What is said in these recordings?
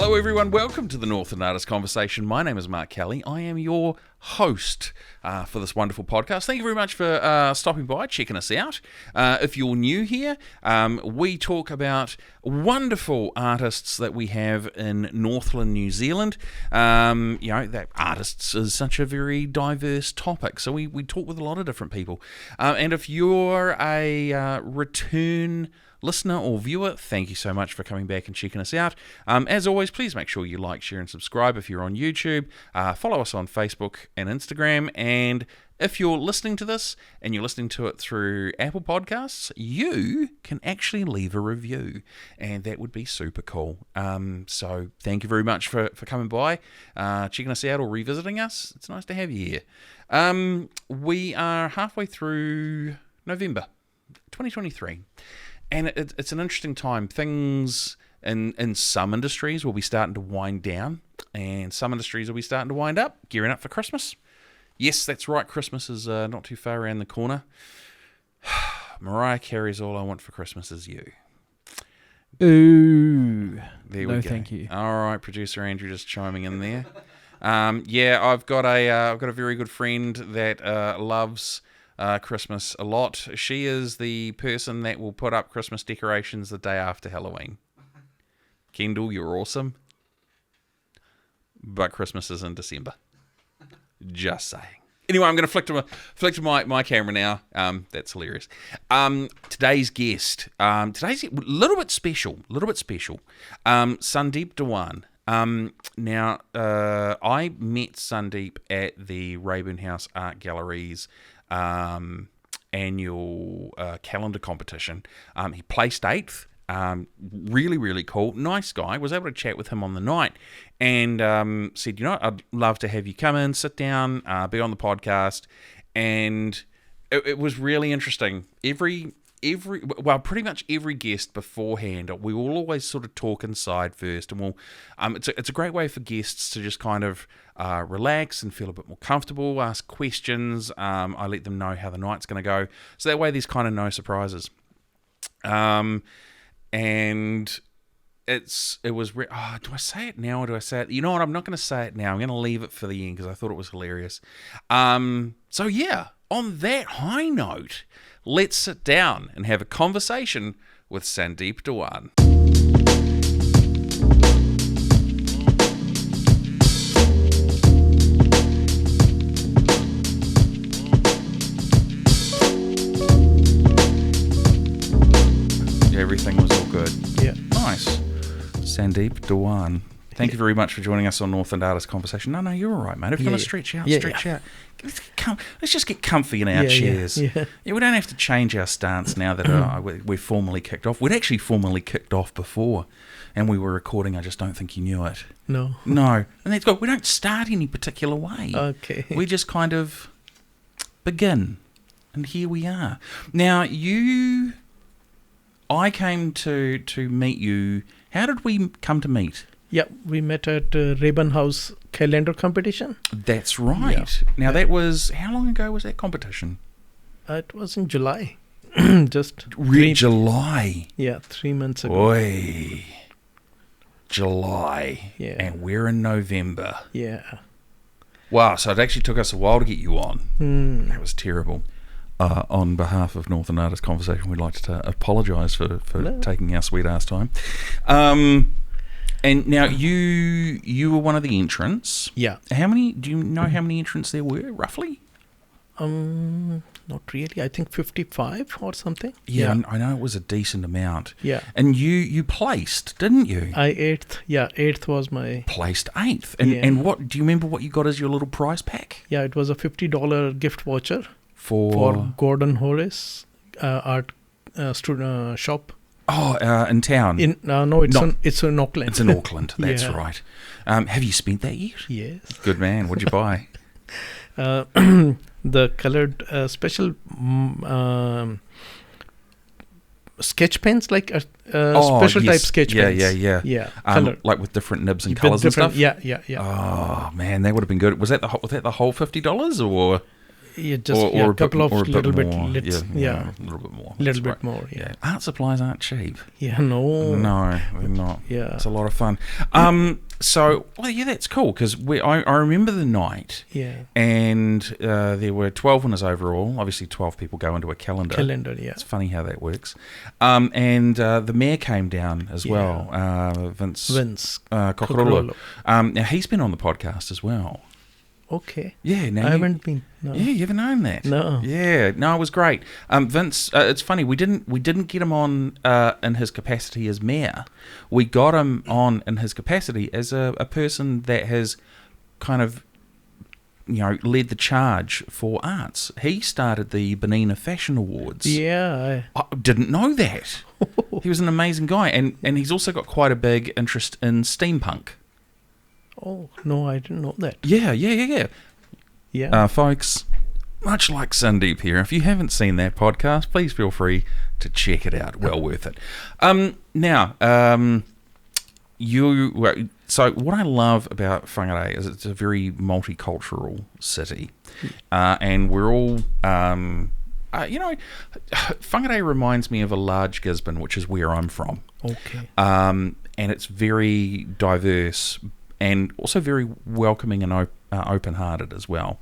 Hello everyone, welcome to the Northland Artist Conversation. My name is Mark Kelly. I am your host for this wonderful podcast. Thank you very much for stopping by, checking us out. If you're new here, we talk about wonderful artists that we have in Northland, New Zealand. That artists is such a very diverse topic, so we talk with a lot of different people. And if you're a return listener or viewer, thank you so much for coming back and checking us out. As always, please make sure you like, share, and subscribe if you're on YouTube. Follow us on Facebook and Instagram. And if you're listening to this and you're listening to it through Apple Podcasts, you can actually leave a review, and that would be super cool. So thank you very much for coming by, checking us out or revisiting us. It's nice to have you here. We are halfway through November 2023. And it's an interesting time. Things in some industries will be starting to wind down, and some industries will be starting to wind up, gearing up for Christmas. Yes, that's right. Christmas is not too far around the corner. Mariah Carey's All I Want for Christmas Is You. Ooh. There we go. Thank you. All right, producer Andrew just chiming in there. I've got a very good friend that loves Christmas a lot. She is the person that will put up Christmas decorations the day after Halloween. Kendall, you're awesome. But Christmas is in December. Just saying. Anyway, I'm going to flick to my camera now. That's hilarious. Today's guest. Today's a little bit special. Sandeep Diwan. Now, I met Sandeep at the Reyburn House Art Gallery's annual calendar competition. He placed 8th. Really, really cool. Nice guy. Was able to chat with him on the night and said, I'd love to have you come in, sit down, be on the podcast. And it was really interesting. Pretty much every guest beforehand, we will always sort of talk inside first, and it's a great way for guests to just kind of relax and feel a bit more comfortable, ask questions. I let them know how the night's going to go, so that way there's kind of no surprises. And it was do I say it now or do I say it? You know what? I'm not going to say it now. I'm going to leave it for the end because I thought it was hilarious. So yeah, on that high note, let's sit down and have a conversation with Sandeep Diwan. Everything was all good. Yeah. Nice. Sandeep Diwan. Thank you very much for joining us on Northland Artist Conversation. No, you're all right, mate. If you want to stretch out. Let's just get comfy in our chairs. Yeah. We don't have to change our stance now that we're formally kicked off. We'd actually formally kicked off before, and we were recording. I just don't think you knew it. No. And that's good. We don't start any particular way. Okay. We just kind of begin, and here we are. Now, I came to meet you. How did we come to meet? Yeah, we met at Reyburn House calendar competition. That's right. Yeah. Now, that was... How long ago was that competition? It was in July. July? Yeah, 3 months ago. Oi. July. Yeah. And we're in November. Yeah. Wow, so it actually took us a while to get you on. That was terrible. On behalf of Northern Artist Conversation, we'd like to apologise for taking our sweet ass time. And now you were one of the entrants. Yeah. Do you know how many entrants there were, roughly? Not really. I think 55 or something. Yeah. I know it was a decent amount. Yeah. And you placed, didn't you? I 8th. Yeah, 8th was my... Placed 8th. And what do you remember what you got as your little prize pack? Yeah, it was a $50 gift voucher for Gordon Horace art student shop. Oh, in town? It's in Auckland. It's in Auckland, that's right. Have you spent that yet? Yes. Good man. What'd you buy? The colored special sketch pens, like special type sketch pens. Yeah. Like with different nibs and colours and stuff? Yeah. Oh, man, that would have been good. Was that the whole $50 or...? Yeah, just a couple of little bit more. a little bit more. That's Little right. bit more. Yeah. Art supplies aren't cheap. Yeah. No. No, they're not. Yeah. It's a lot of fun. So, well, yeah, that's cool because I remember the night. Yeah. And there were 12 winners overall. Obviously, 12 people go into a calendar. Yeah. It's funny how that works. And the mayor came down as well, Vince Cocorolo. Now, he's been on the podcast as well. Okay. Yeah. Now I haven't been. No. Yeah, you haven't known that. No. Yeah. No, it was great. Vince, it's funny. We didn't get him on in his capacity as mayor. We got him on in his capacity as a person that has kind of, led the charge for arts. He started the Benina Fashion Awards. Yeah. I didn't know that. He was an amazing guy, and he's also got quite a big interest in steampunk. Oh, no, I didn't know that. Yeah. Yeah. Folks, much like Sandeep here, if you haven't seen that podcast, please feel free to check it out. Well worth it. So what I love about Whangarei is it's a very multicultural city, and we're all, Whangarei reminds me of a large Gisborne, which is where I'm from. Okay. And it's very diverse and also very welcoming and open-hearted as well,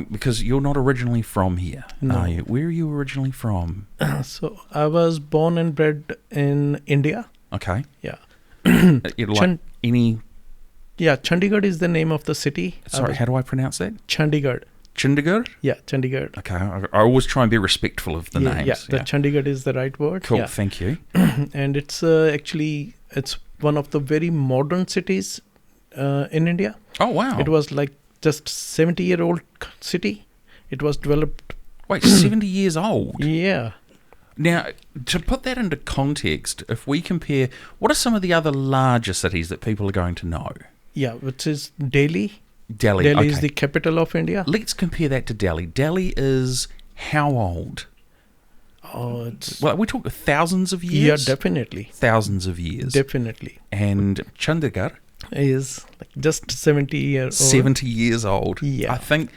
because you're not originally from here, are you? Where are you originally from? So I was born and bred in India. Okay. Yeah. Chandigarh is the name of the city. Sorry, how do I pronounce that? Chandigarh. Chandigarh? Yeah, Chandigarh. Okay, I always try and be respectful of the names. Yeah, Chandigarh is the right word. Cool, thank you. And it's it's one of the very modern cities in India. Oh, wow. It was like just 70-year-old city. It was developed. Wait, 70 years old? Yeah. Now, to put that into context, if we compare, what are some of the other larger cities that people are going to know? Yeah, which is Delhi. Delhi is the capital of India. Let's compare that to Delhi. Delhi is how old? Oh, it's... Well, we talk thousands of years? Yeah, definitely. Thousands of years. Definitely. And Chandigarh is like just 70 years old. 70 years old. Yeah. I think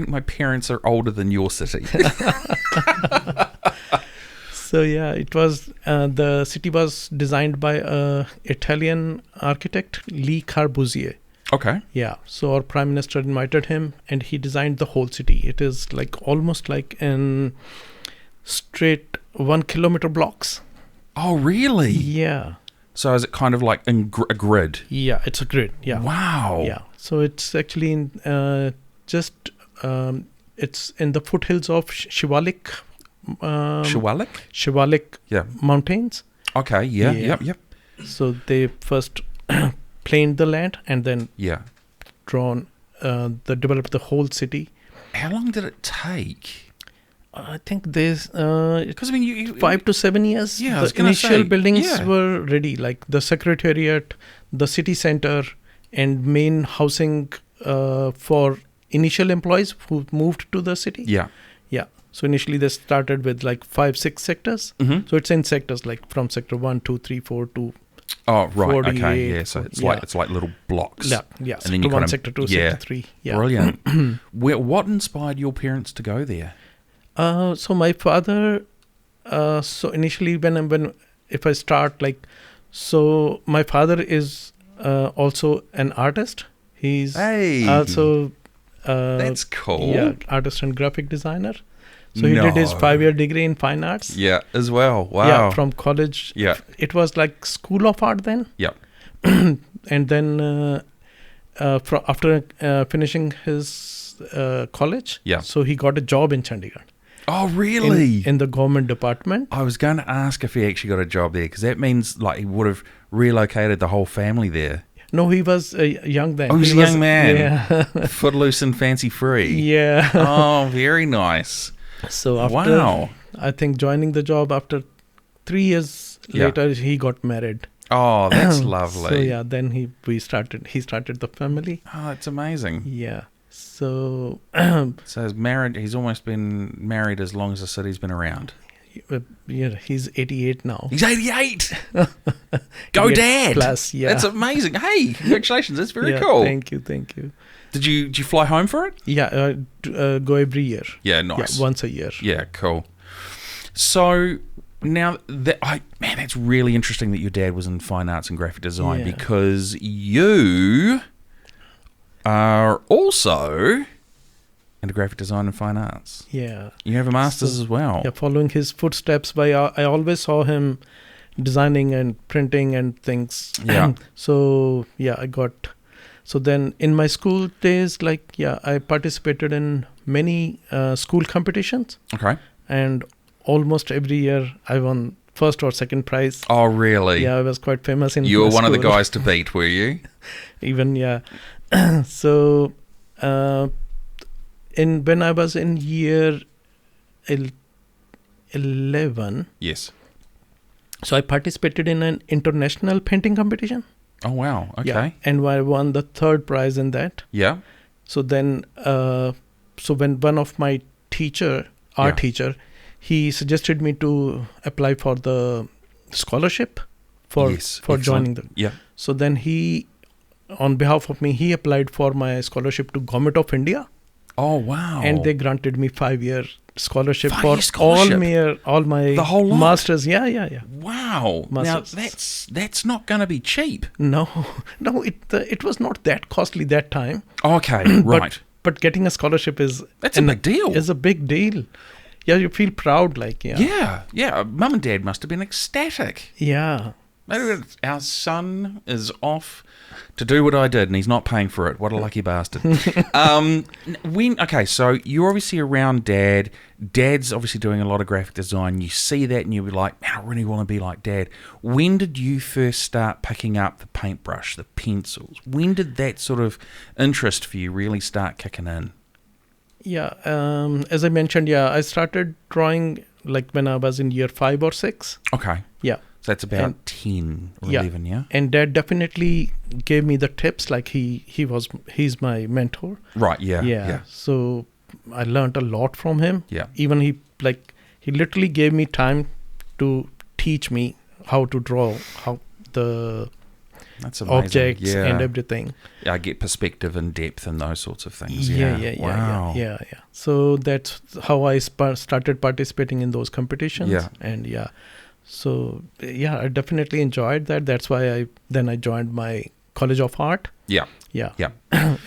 my parents are older than your city. So yeah, it was the city was designed by Italian architect Le Corbusier. Okay. Yeah. So our prime minister invited him, and he designed the whole city. It is like almost like in straight 1 kilometer blocks. Oh, really? Yeah. So is it kind of like in a grid? Yeah, it's a grid. Yeah. Wow. Yeah. So it's actually in it's in the foothills of Shivalik. Shivalik mountains. Okay. Yeah. Yep. So they first planed the land and then developed the whole city. How long did it take? I think there's because 5 to 7 years. Yeah, the initial buildings were ready, like the secretariat, the city center, and main housing for initial employees who moved to the city. Yeah. So initially they started with like 5-6 sectors. Mm-hmm. So it's in sectors, like from sector 1, 2, 3, 4 to. Oh, right. 48. Okay. Yeah. So it's like little blocks. Yeah. And Sector then you 1, sector 2, sector 3. Yeah. Brilliant. What inspired your parents to go there? So my father. So initially, if I start so my father is also an artist. He's also. That's cool. Yeah, artist and graphic designer. So he did his 5-year degree in fine arts. Yeah, as well. Wow. Yeah, from college. Yeah. It was like School of Art then. Yeah. And then after finishing his college, so he got a job in Chandigarh. Oh, really? In the government department. I was going to ask if he actually got a job there, because that means like he would have relocated the whole family there. No, he was young then. Oh, he was a young man. Yeah. Footloose and fancy free. Yeah. Oh, very nice. So after, I think joining the job after 3 years later, he got married. Oh, that's lovely. So yeah, then he started the family. Oh, that's amazing. Yeah. So he's almost been married as long as the city's been around. Yeah, he's 88 now. He's 88. Go 88 Dad. Plus, yeah. That's amazing. Hey, congratulations. That's very Yeah, cool. Thank you. Did you fly home for it? Yeah, go every year. Yeah, nice. Yeah, once a year. Yeah, cool. So now that's really interesting that your dad was in fine arts and graphic design, Yeah. because you are also into graphic design and fine arts. Yeah. You have a master's as well. Yeah, following his footsteps. I always saw him designing and printing and things. Yeah. So so then in my school days, I participated in many school competitions, Okay. and almost every year I won first or second prize. Oh, really? Yeah, I was quite famous in You were the one of the school. guys to beat, were you? Even, yeah. So when I was in year 11, Yes. so I participated in an international painting competition. Oh, wow. Okay. Yeah, and I won the third prize in that. Yeah. So then, when one of my art teacher, he suggested me to apply for the scholarship for Excellent. joining the. Yeah. So then on behalf of me, he applied for my scholarship to Government of India, Oh, wow. and they granted me 5-year scholarship 5-year for scholarship? all my The whole lot? masters. Yeah. Wow. Masters. Now, that's not going to be cheap. No, it was not that costly that time. Okay, right. But getting a scholarship is That's a big deal. Is a big deal. Yeah, you feel proud, Yeah. Mum and Dad must have been ecstatic. Yeah. Maybe our son is off to do what I did, and he's not paying for it. What a lucky bastard. So you're obviously around Dad. Dad's obviously doing a lot of graphic design. You see that, and you'll be like, man, I really want to be like Dad. When did you first start picking up the paintbrush, the pencils? When did that sort of interest for you really start kicking in? Yeah. As I mentioned, I started drawing when I was in year 5 or 6. Okay. Yeah. So that's about 10 or 11, yeah? And Dad definitely gave me the tips. He's my mentor. Right, yeah. So I learned a lot from him. Yeah. Even he literally gave me time to teach me how to draw, how the That's amazing. objects and everything. Yeah, I get perspective and depth and those sorts of things. Yeah. So that's how I started participating in those competitions. Yeah. And so I definitely enjoyed that. That's why I joined my College of Art. Yeah.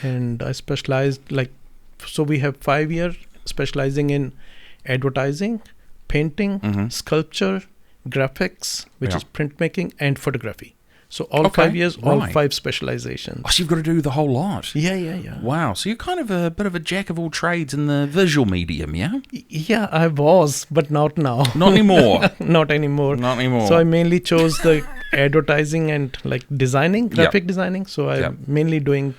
And I specialized so we have 5 years specializing in advertising, painting, sculpture, graphics, which is printmaking, and photography. So all 5 years, all 5 specializations. Oh, so you've got to do the whole lot. Yeah. Wow. So you're kind of a bit of a jack of all trades in the visual medium, yeah? Yeah, I was, but not now. Not anymore. Not anymore. Not anymore. So I mainly chose the advertising and designing, graphic designing. So I'm mainly doing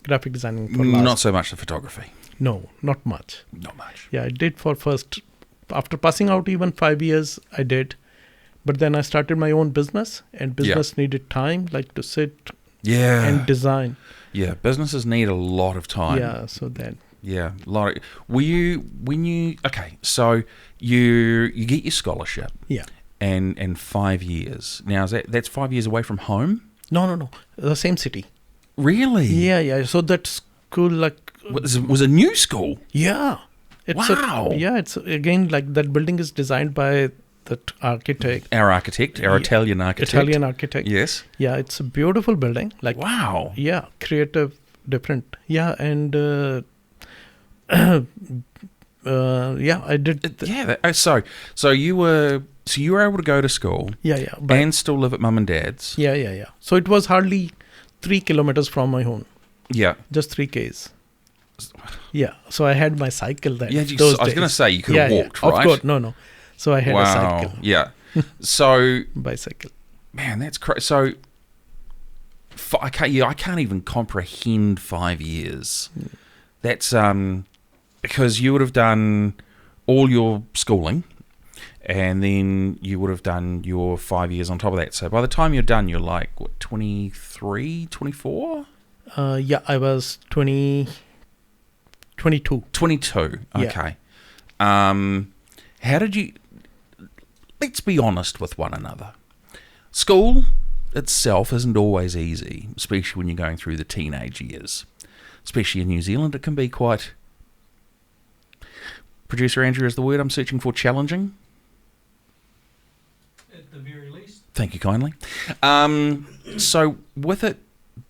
graphic designing for Not so much the photography. No, not much. Not much. Yeah, I did after passing out even 5 years, I did. But then I started my own business, and business needed time, to sit and design. Yeah, businesses need a lot of time. Yeah, so that. Yeah, a lot of. So you get your scholarship. Yeah. And 5 years. Now that's 5 years away from home? No. The same city. Really? Yeah. So that school was a new school. Yeah. Wow. It's again that building is designed by that architect. Our Italian architect. Italian architect. Yes. Yeah, it's a beautiful building. Wow. Yeah, creative, different. Yeah, and I did. So you were able to go to school. Yeah. And still live at mum and dad's. Yeah. So it was hardly 3 kilometers from my home. Yeah. Just 3 k's. Yeah. So I had my cycle then. Yeah, I was going to say you could have walked, right? Of course. No. So I had a cycle. Yeah. So bicycle. Man, that's crazy. So I can't even comprehend 5 years. That's because you would have done all your schooling, and then you would have done your 5 years on top of that. So by the time you're done, you're 23, 24? Yeah, I was 22. 22. Okay. Yeah. How did you... let's be honest with one another. School itself isn't always easy, especially when you're going through the teenage years. Especially in New Zealand, it can be quite... Producer Andrew, is the word I'm searching for challenging? At the very least. Thank you kindly. So, with it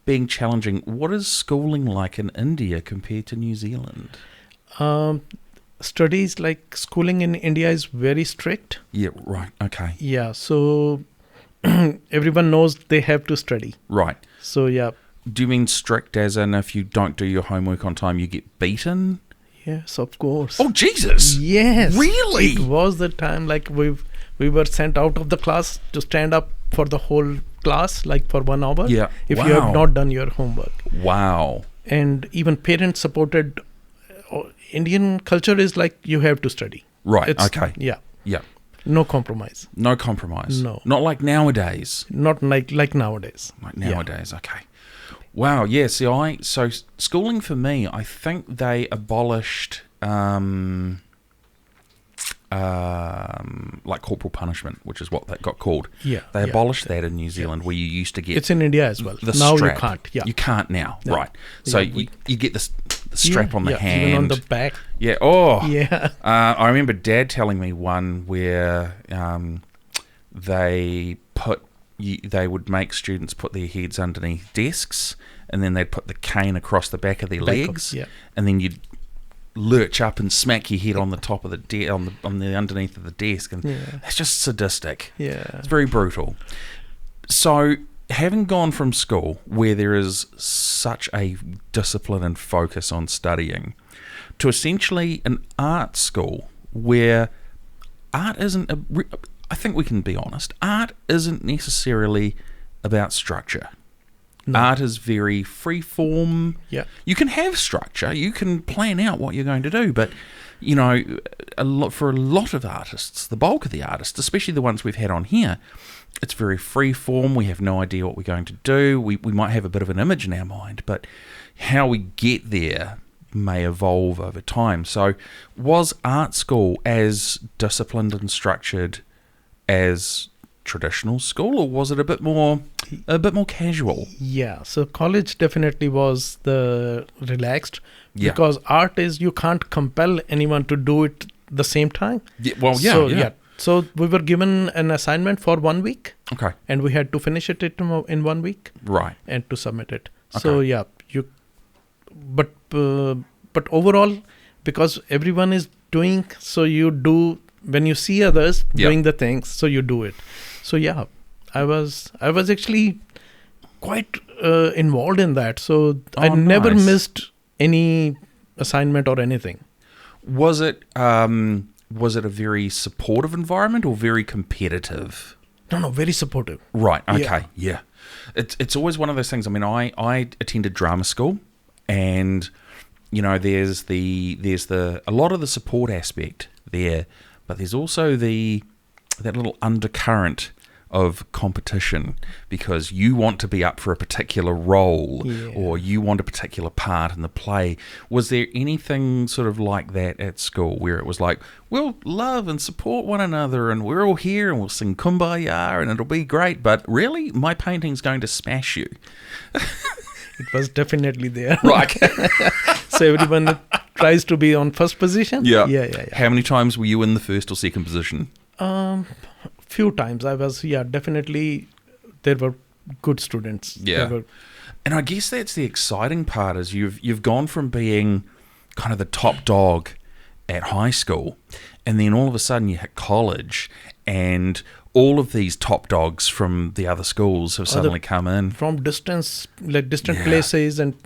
being challenging, what is schooling like in India compared to New Zealand? Studies, like schooling in India is very strict. Yeah, right, okay. Yeah, so everyone knows they have to study. Right. So, yeah. Do you mean strict as in if you don't do your homework on time, you get beaten? Yes, of course. Oh, Jesus! Yes. Really? It was the time like we were sent out of the class to stand up for the whole class, like for 1 hour. Yeah. If you have not done your homework. Wow. And even parents supported. Indian culture is like you have to study. Right, okay. Yeah. Yeah. No compromise. No compromise. No. Not like nowadays. Not like nowadays. Like nowadays, okay. Wow, yeah, so schooling for me, I think they abolished like corporal punishment, which is what that got called. Yeah. They abolished that in New Zealand, where you used to get... It's in India as well. The now strap. you can't. Yeah. You can't now, No. right. So Yeah, you get the strap on the hand. Even on the back. Yeah, oh. Yeah. I remember Dad telling me one where they would make students put their heads underneath desks, and then they'd put the cane across the back of their legs, and then you'd lurch up and smack your head on the top of the on the underneath of the desk, and that's just sadistic. Yeah. It's very brutal. So, having gone from school where there is such a discipline and focus on studying, to essentially an art school where art isn't I think we can be honest, art isn't necessarily about structure. No. Art is very free form. Yeah. You can have structure, you can plan out what you're going to do, but you know, for a lot of artists, the bulk of the artists, especially the ones we've had on here, it's very free form. We have no idea what we're going to do. We might have a bit of an image in our mind, but how we get there may evolve over time. So was art school as disciplined and structured as traditional school, or was it a bit more casual? Yeah, so college definitely was the relaxed, Yeah. because art is you can't compel anyone to do it the same time. Yeah, well, yeah, So, yeah. So we were given an assignment for 1 week, Okay, and we had to finish it in 1 week right. and to submit it. Okay. So yeah, but overall, because everyone is doing, so you do when you see others doing the things, so you do it. So yeah, I was actually quite involved in that. So I never missed any assignment or anything. Was it a very supportive environment or very competitive? No, very supportive. Right. Okay. Yeah. It's always one of those things. I mean, I attended drama school, and you know, there's a lot of the support aspect there, but there's also that little undercurrent of competition, because you want to be up for a particular role or you want a particular part in the play. Was there anything sort of like that at school where it was like, we'll love and support one another and we're all here and we'll sing Kumbaya and it'll be great, but really my painting's going to smash you? It was definitely there. Right. So everyone tries to be on first position. Yeah. Yeah. How many times were you in the first or second position? Few times I was, definitely there were good students. Yeah. And I guess that's the exciting part, is you've gone from being kind of the top dog at high school, and then all of a sudden you hit college, and all of these top dogs from the other schools have suddenly come in. From distant places, and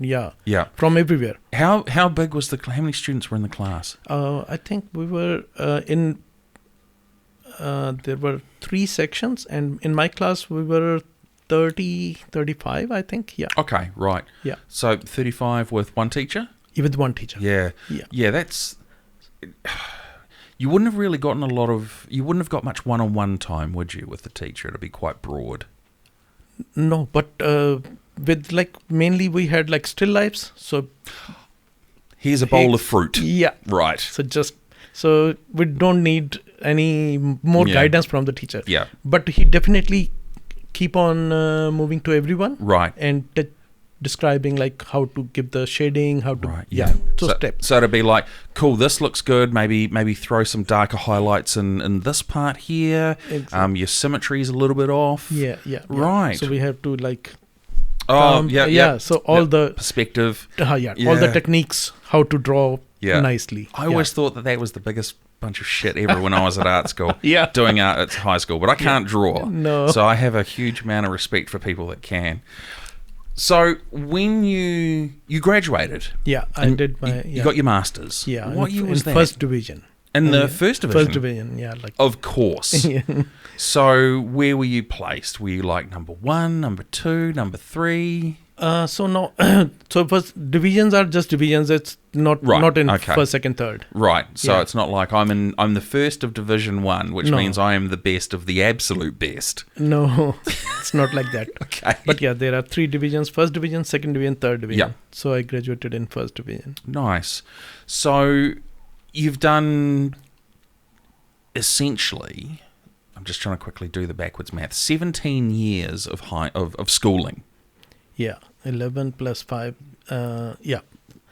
from everywhere. How big was how many students were in the class? I think we were there were 3 sections, and in my class we were 35, I think. Yeah. Okay, right. Yeah. So 35 with one teacher? With one teacher. Yeah, that's... You wouldn't have really gotten you wouldn't have got much one-on-one time, would you, with the teacher? It'd be quite broad. No, but with mainly we had still lifes. So here's a bowl of fruit. Yeah. Right. So we don't need any more Yeah. guidance from the teacher. Yeah. But he definitely keep on moving to everyone Right. and describing like how to give the shading, how to Right. So steps. So to be like, cool, this looks good. Maybe throw some darker highlights in this part here. Exactly. Your symmetry is a little bit off. Yeah. Right. So we have to like. Oh, yeah. So all the perspective. all the techniques, how to draw nicely. I always thought that was the biggest bunch of shit ever when I was at art school. Yeah. Doing art at high school, but I can't draw. No. So I have a huge amount of respect for people that can. So when you graduated, Yeah, I did my. you got your masters. Yeah. What year was in that? first division. In the first division. First division, yeah, like. Of course. Yeah. So where were you placed? Were you like number 1, number 2, number 3? So no, so first divisions are just divisions. It's not in first, second, third. Right. So Yeah. it's not like I'm the first of Division 1, which No. means I am the best of the absolute best. No, it's not like that. Okay. But yeah, there are 3 divisions: first division, second division, third division. Yeah. So I graduated in first division. Nice. So you've done essentially, I'm just trying to quickly do the backwards math, 17 years of schooling. Yeah, 11 plus 5. Yeah.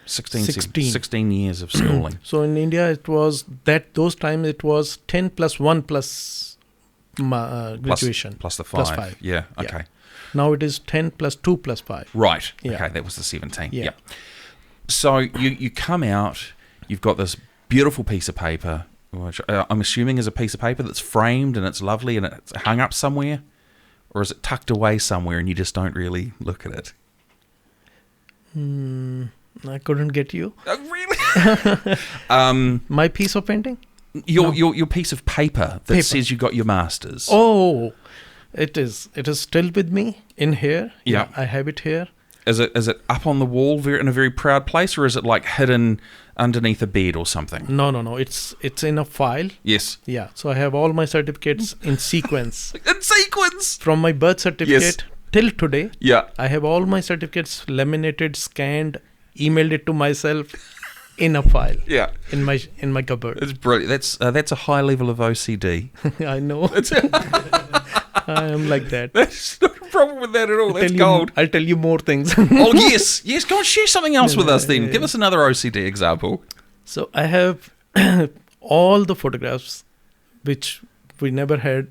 16 years of schooling. So in India, it was those times it was 10 plus 1 plus graduation. Plus the 5. Plus 5. Yeah, Yeah. okay. Now it is 10 plus 2 plus 5. Right. Yeah. Okay, that was the 17. Yeah. Yep. So you come out, you've got this beautiful piece of paper, which I'm assuming is a piece of paper that's framed and it's lovely and it's hung up somewhere? Or is it tucked away somewhere and you just don't really look at it? I couldn't get you. Really? My piece of painting? Your piece of paper that says you got your masters. Oh, it is still with me in here. Yeah. I have it here. Is it up on the wall in a very proud place, or is it like hidden underneath a bed or something? No. It's in a file. Yes. Yeah. So I have all my certificates in sequence. In sequence. From my birth certificate till today. Yeah. I have all my certificates laminated, scanned, emailed it to myself in a file. Yeah. In my cupboard. It's brilliant. That's a high level of OCD. I know. I am like that. There's no problem with that at all. That's gold. I'll tell you more things. Oh, yes. Go and share something else with us then. Give us another OCD example. So I have all the photographs which we never had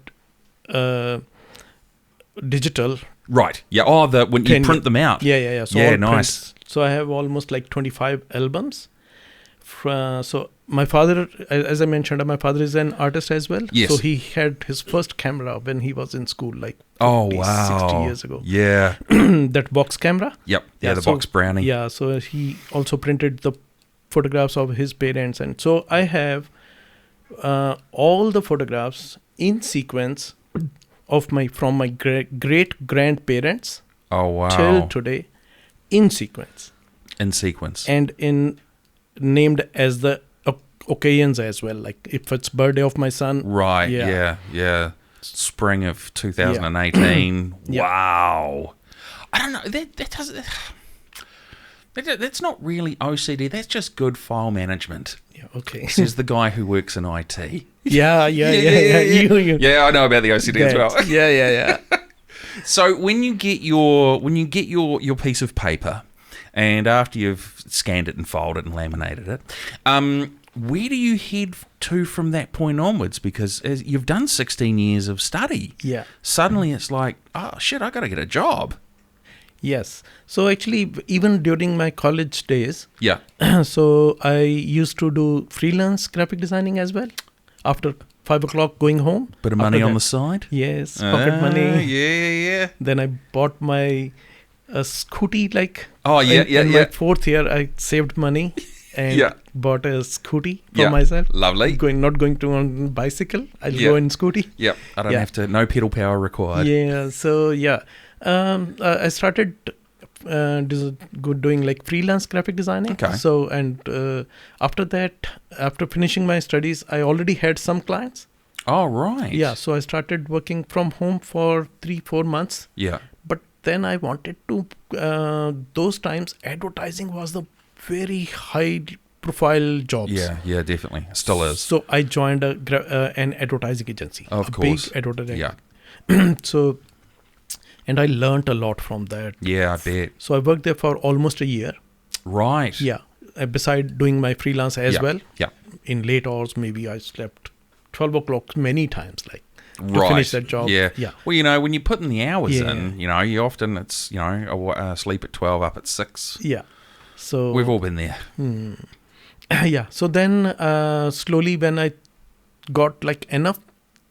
digital. Right. Yeah. Oh, when you print them out. Yeah. So yeah, all nice. prints. So I have almost like 25 albums. So my father, as I mentioned, my father is an artist as well. Yes. So he had his first camera when he was in school, like 60 years ago. Yeah. That box camera. Yep. Yeah, the box brownie. Yeah, so he also printed the photographs of his parents. And so I have all the photographs in sequence from my great grandparents Oh, wow. till today in sequence. In sequence. And named as the occasions as well, like if it's birthday of my son. Right. Yeah. Spring of 2018. Yeah. Wow. I don't know. That's not really OCD. That's just good file management. Yeah. Okay. Says the guy who works in IT. Yeah. You. Yeah, I know about the OCD as well. Yeah. So when you get your piece of paper, and after you've scanned it and filed it and laminated it, where do you head to from that point onwards? Because you've done 16 years of study. Yeah. Suddenly it's like, oh shit, I got to get a job. Yes. So actually, even during my college days, Yeah. so I used to do freelance graphic designing as well. After 5 o'clock going home. Bit of money on the side. Yes, pocket money. Yeah. Then I bought my scooty, like. Oh, yeah. In my 4th year, I saved money and bought a scooty for myself. Lovely. Not going to on bicycle. I'll go in scooty. Yep. I don't have to. No pedal power required. Yeah. So I started doing like freelance graphic designing. Okay. So after that, after finishing my studies, I already had some clients. Oh, right. Yeah. So I started working from home for 3-4 months. Yeah. But then I wanted to. Those times, advertising was the very high profile jobs. Yeah, definitely. Still is. So I joined an advertising agency. Of course. Big advertising. Yeah. So, and I learned a lot from that. Yeah, I bet. So I worked there for almost a year. Right. Yeah. Beside doing my freelance as well. Yeah. In late hours, maybe I slept 12 o'clock many times, like to Right. finish that job. Yeah. Yeah. Well, when you're putting the hours Yeah. in, you often it's, sleep at 12, up at 6. Yeah. So We've all been there. yeah. So then slowly when I got like enough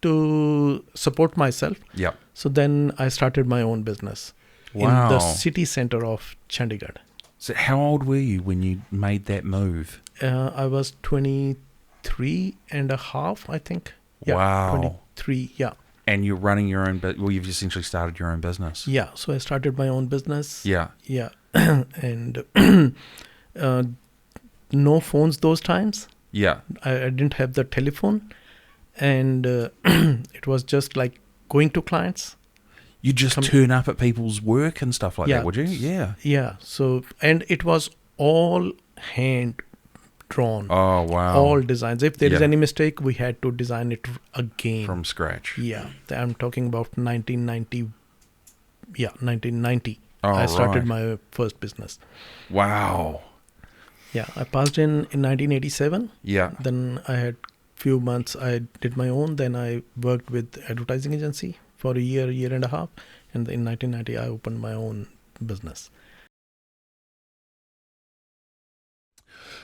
to support myself, Yep. so then I started my own business in Wow. the city center of Chandigarh. So how old were you when you made that move? I was 23 and a half, I think. Yeah, Wow. 23, yeah. And you're running your own, you've essentially started your own business. Yeah, so I started my own business. Yeah. Yeah. And no phones those times. Yeah. I didn't have the telephone. And it was just like going to clients. You just turn up at people's work and stuff like that, would you? Yeah. Yeah. So, and it was all hand drawn. Oh, wow. All designs. If there is Yeah. any mistake, we had to design it again. From scratch. Yeah. I'm talking about 1990. Yeah, 1990. Oh, I started right. my first business. Wow. Yeah. I passed in 1987. Yeah. Then I had few months I did my own. Then I worked with advertising agency for a year and a half. And in 1990, I opened my own business.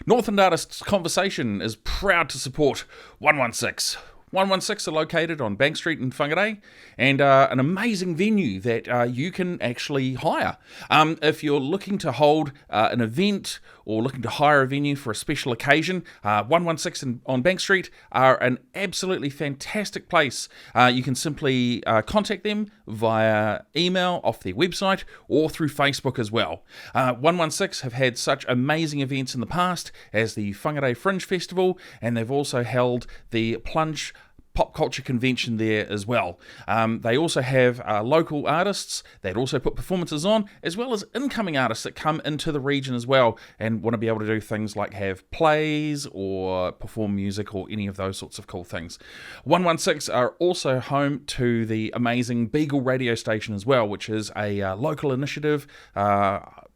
Northland Artists Conversation is proud to support 116. 116 are located on Bank Street in Whangarei, and an amazing venue that you can actually hire. If you're looking to hold an event or looking to hire a venue for a special occasion, 116 on Bank Street are an absolutely fantastic place. You can simply contact them via email off their website or through Facebook as well. 116 have had such amazing events in the past as the Whangarei Fringe Festival, and they've also held the Plunge pop culture convention there as well. They also have local artists that also put performances on, as well as incoming artists that come into the region as well and want to be able to do things like have plays or perform music or any of those sorts of cool things. 116 are also home to the amazing Beagle radio station as well, which is a local initiative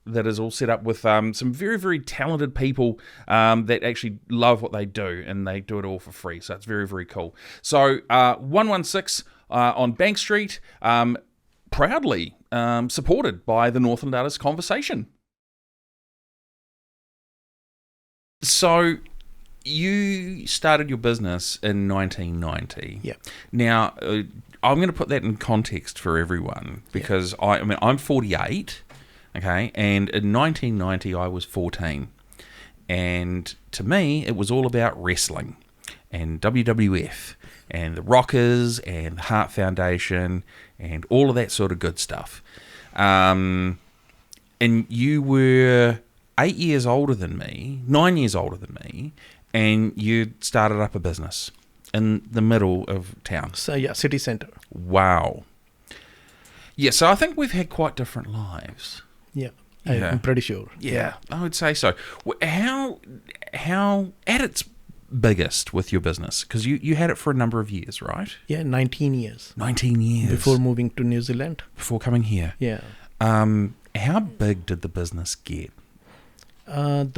that is all set up with some very, very talented people that actually love what they do, and they do it all for free. So it's very, very cool. So 116 on Bank Street, proudly supported by the Northland Artists Conversation. So you started your business in 1990. Yeah. Now, I'm going to put that in context for everyone because I'm 48. Okay, and in 1990 I was 14, and to me it was all about wrestling and WWF and the Rockers and the Heart Foundation and all of that sort of good stuff. And you were 8 years older than me, 9 years older than me, and you started up a business in the middle of town. So yeah, city center. Wow. Yeah, so I think we've had quite different lives. Yeah, Yeah. I'm pretty sure. Yeah, I would say so. How at its biggest with your business? Because you had it for a number of years, right? Yeah, 19 years. 19 years. Before moving to New Zealand. Before coming here. Yeah. How big did the business get? I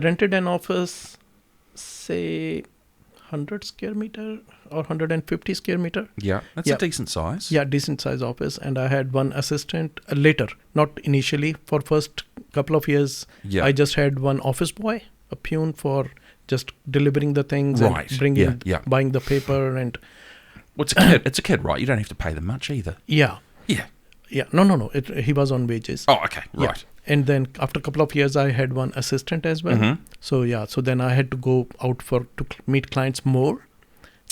rented an office, say 100 square meter or 150 square meter. Yeah, that's a decent size. Yeah, decent size office. And I had one assistant later, not initially. For first couple of years, I just had one office boy, a peon for just delivering the things and bringing, buying the paper and... Well, it's a kid. It's a kid, right? You don't have to pay them much either. Yeah. Yeah. Yeah. No. He was on wages. Oh, okay. Right. Yeah. And then after a couple of years, I had one assistant as well. Mm-hmm. So then I had to go out to meet clients more,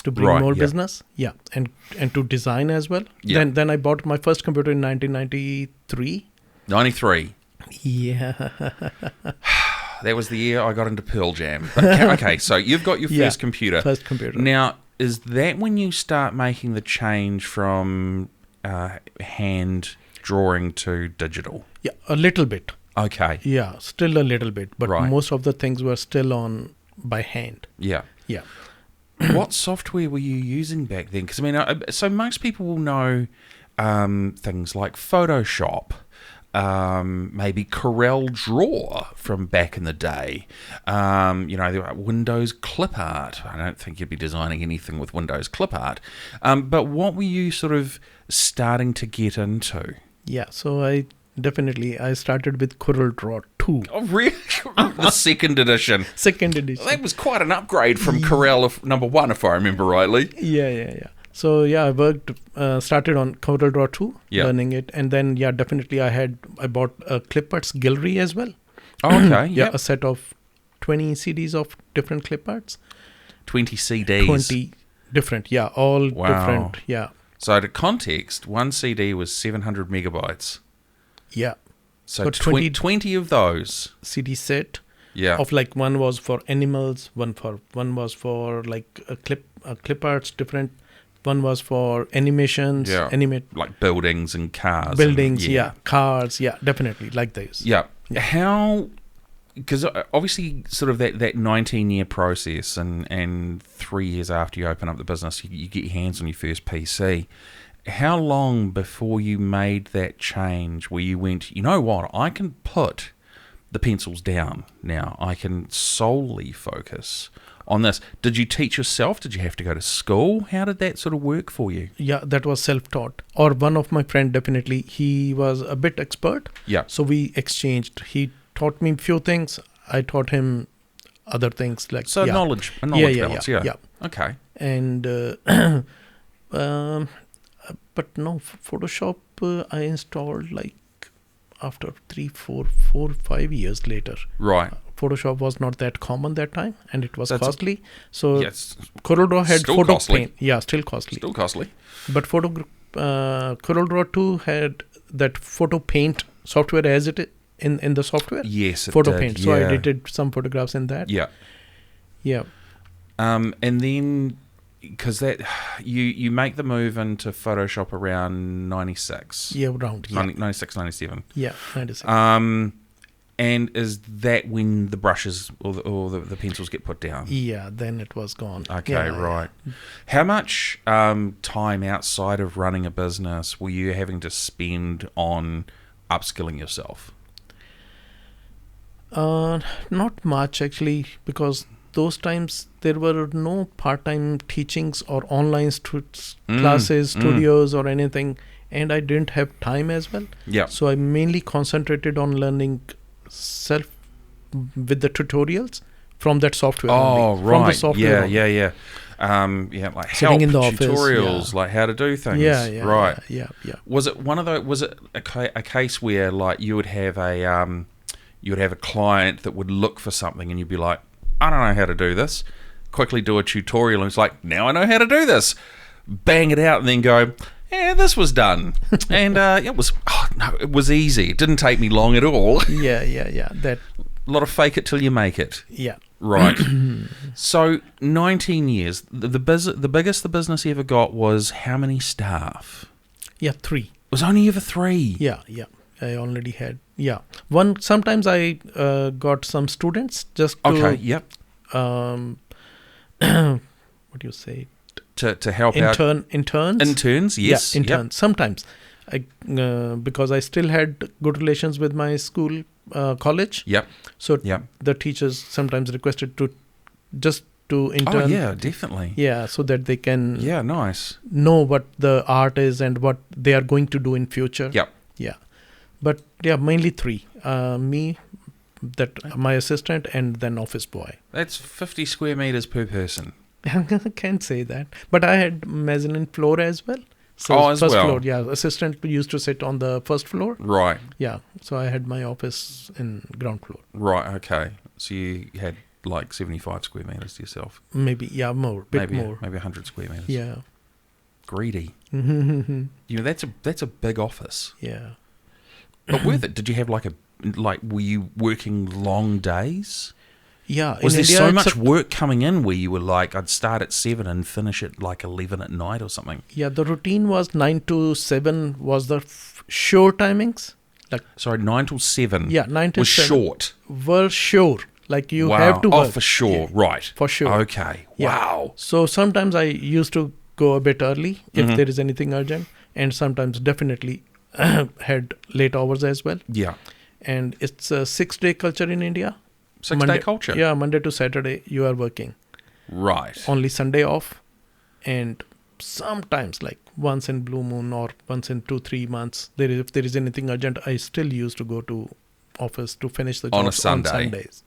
to bring more business. Yeah. And to design as well. Yeah. Then I bought my first computer in 1993. 93. Yeah. That was the year I got into Pearl Jam. But, okay, so you've got your first computer. First computer. Now, is that when you start making the change from hand drawing to digital? Yeah, a little bit. Okay. Yeah, still a little bit, but Right. most of the things were still on by hand. Yeah. Yeah. What software were you using back then? Because, I mean, so most people will know things like Photoshop, maybe Corel Draw from back in the day. There were Windows Clip Art. I don't think you'd be designing anything with Windows Clip Art. But what were you sort of starting to get into? Yeah, so I started with Corel Draw 2. Oh, really? The second edition. Second edition. That was quite an upgrade from Corel number 1, if I remember rightly. Yeah. So yeah, I started on Corel Draw 2, Yeah. learning it, and then definitely I bought a clip-arts gallery as well. Oh, okay. Yeah, Yep. a set of 20 CDs of different clip-arts. 20 CDs. 20 different, all Wow. different, yeah. So to context, one CD was 700 megabytes. Yeah. So So 20 of those. CD set Yeah. of like one was for animals, one was for like a clip arts different, one was for animations, Yeah. animate Like buildings and cars. buildings, and, cars, definitely like this. Yeah. Yeah. How... Because obviously sort of that 19-year process and 3 years after you open up the business, you get your hands on your first PC. How long before you made that change where you went, you know what, I can put the pencils down now. I can solely focus on this. Did you teach yourself? Did you have to go to school? How did that sort of work for you? Yeah, that was self-taught. Or one of my friend, definitely, he was a bit expert. Yeah. So we exchanged. He taught me few things. I taught him other things like So knowledge balance, yeah. Okay. And but no, Photoshop I installed like after 5 years later. Right. Photoshop was not that common that time, and it was That's costly. So Yes. Corel Draw had Still photo costly. paint. Yeah, still costly. Still costly. But Corel Draw 2 had that photo paint software as it in the software. Yes, it Photo did. paint. So I yeah. edited some photographs in that. Yeah. Yeah. And then, because that you make the move into Photoshop around 96. Yeah, around. Yeah. 96, 97. Yeah, 96. And is that when the brushes or the pencils get put down? Yeah, then it was gone. Okay, Yeah, right. How much time outside of running a business were you having to spend on upskilling yourself? Not much actually, because those times there were no part-time teachings or online classes, studios or anything, and I didn't have time as well. Yeah. So I mainly concentrated on learning self with the tutorials from that software. Oh, only, right. From the software. Yeah. Like Sitting help in the office, tutorials, like how to do things. Yeah. Right. Yeah. Was it one of those? Was it a case where like you would have a client that would look for something and you'd be like, I don't know how to do this. Quickly do a tutorial and it's like, now I know how to do this. Bang it out and then go, yeah, this was done. And it was easy. It didn't take me long at all. Yeah. That. A lot of fake it till you make it. Yeah. Right. So 19 years. The biggest the business ever got was how many staff? Yeah, 3. It was only ever 3. Yeah. I already had. Yeah. One. Sometimes I got some students just to. Okay. Yep. What do you say? To help out. Interns. Interns. Yes. Yeah, interns. Sometimes, because I still had good relations with my school, college. Yep. So Yep. the teachers sometimes requested to intern. Oh yeah, definitely. Yeah, so that they can Yeah, nice. know what the art is and what they are going to do in future. Yep. Yeah. But yeah, mainly 3. Me, my assistant, and then office boy. That's 50 square meters per person. I can't say that. But I had mezzanine floor as well. So as first well. floor, yeah. Assistant used to sit on the first floor. Right. Yeah. So I had my office in ground floor. Right. Okay. So you had like 75 square meters to yourself. Maybe, yeah, more. Bit Maybe more. maybe 100 square meters. Yeah. Greedy. Yeah. You know, that's a big office. Yeah. But with it, did you have were you working long days? Yeah. Was in there India, so it's much work coming in where you were like, I'd start at 7 and finish at like 11 at night or something? Yeah, the routine was 9 to 7 was the sure timings. Sorry, 9 till 7. Yeah, 9 till was 7. short. Were sure. Like you Wow. have to work. Oh, for sure. Yeah, Right. for sure. Okay. Yeah. Wow. So sometimes I used to go a bit early if Mhm. there is anything urgent, and sometimes definitely had late hours as well. Yeah. And it's a 6-day culture in India. 6-day culture. Yeah, Monday to Saturday you are working. Right. Only Sunday off, and sometimes like once in blue moon or once in 2-3 months, if there is anything urgent, I still used to go to office to finish the job On a Sunday. on Sundays.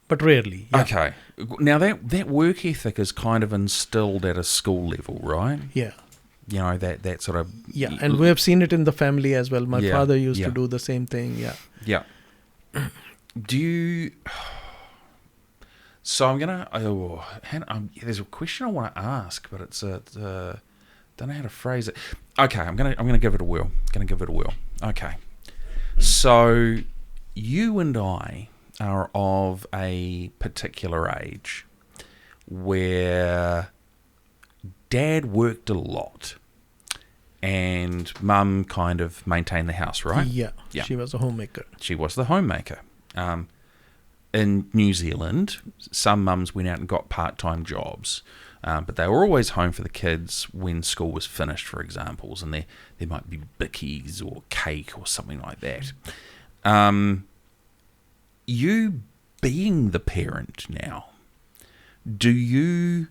But rarely. Yeah. Okay. Now that work ethic is kind of instilled at a school level, right? Yeah. You know, that sort of... Yeah, and we have seen it in the family as well. My Yeah, father used yeah. to do the same thing. Yeah. Yeah. Do you... So I'm going to... there's a question I want to ask, but it's don't know how to phrase it. Okay, I'm gonna give it a whirl. Okay. So you and I are of a particular age where Dad worked a lot and Mum kind of maintained the house, right? Yeah. Yeah. She was a homemaker. She was the homemaker. In New Zealand, some mums went out and got part-time jobs, but they were always home for the kids when school was finished, for examples, and there might be bickies or cake or something like that. You being the parent now, do you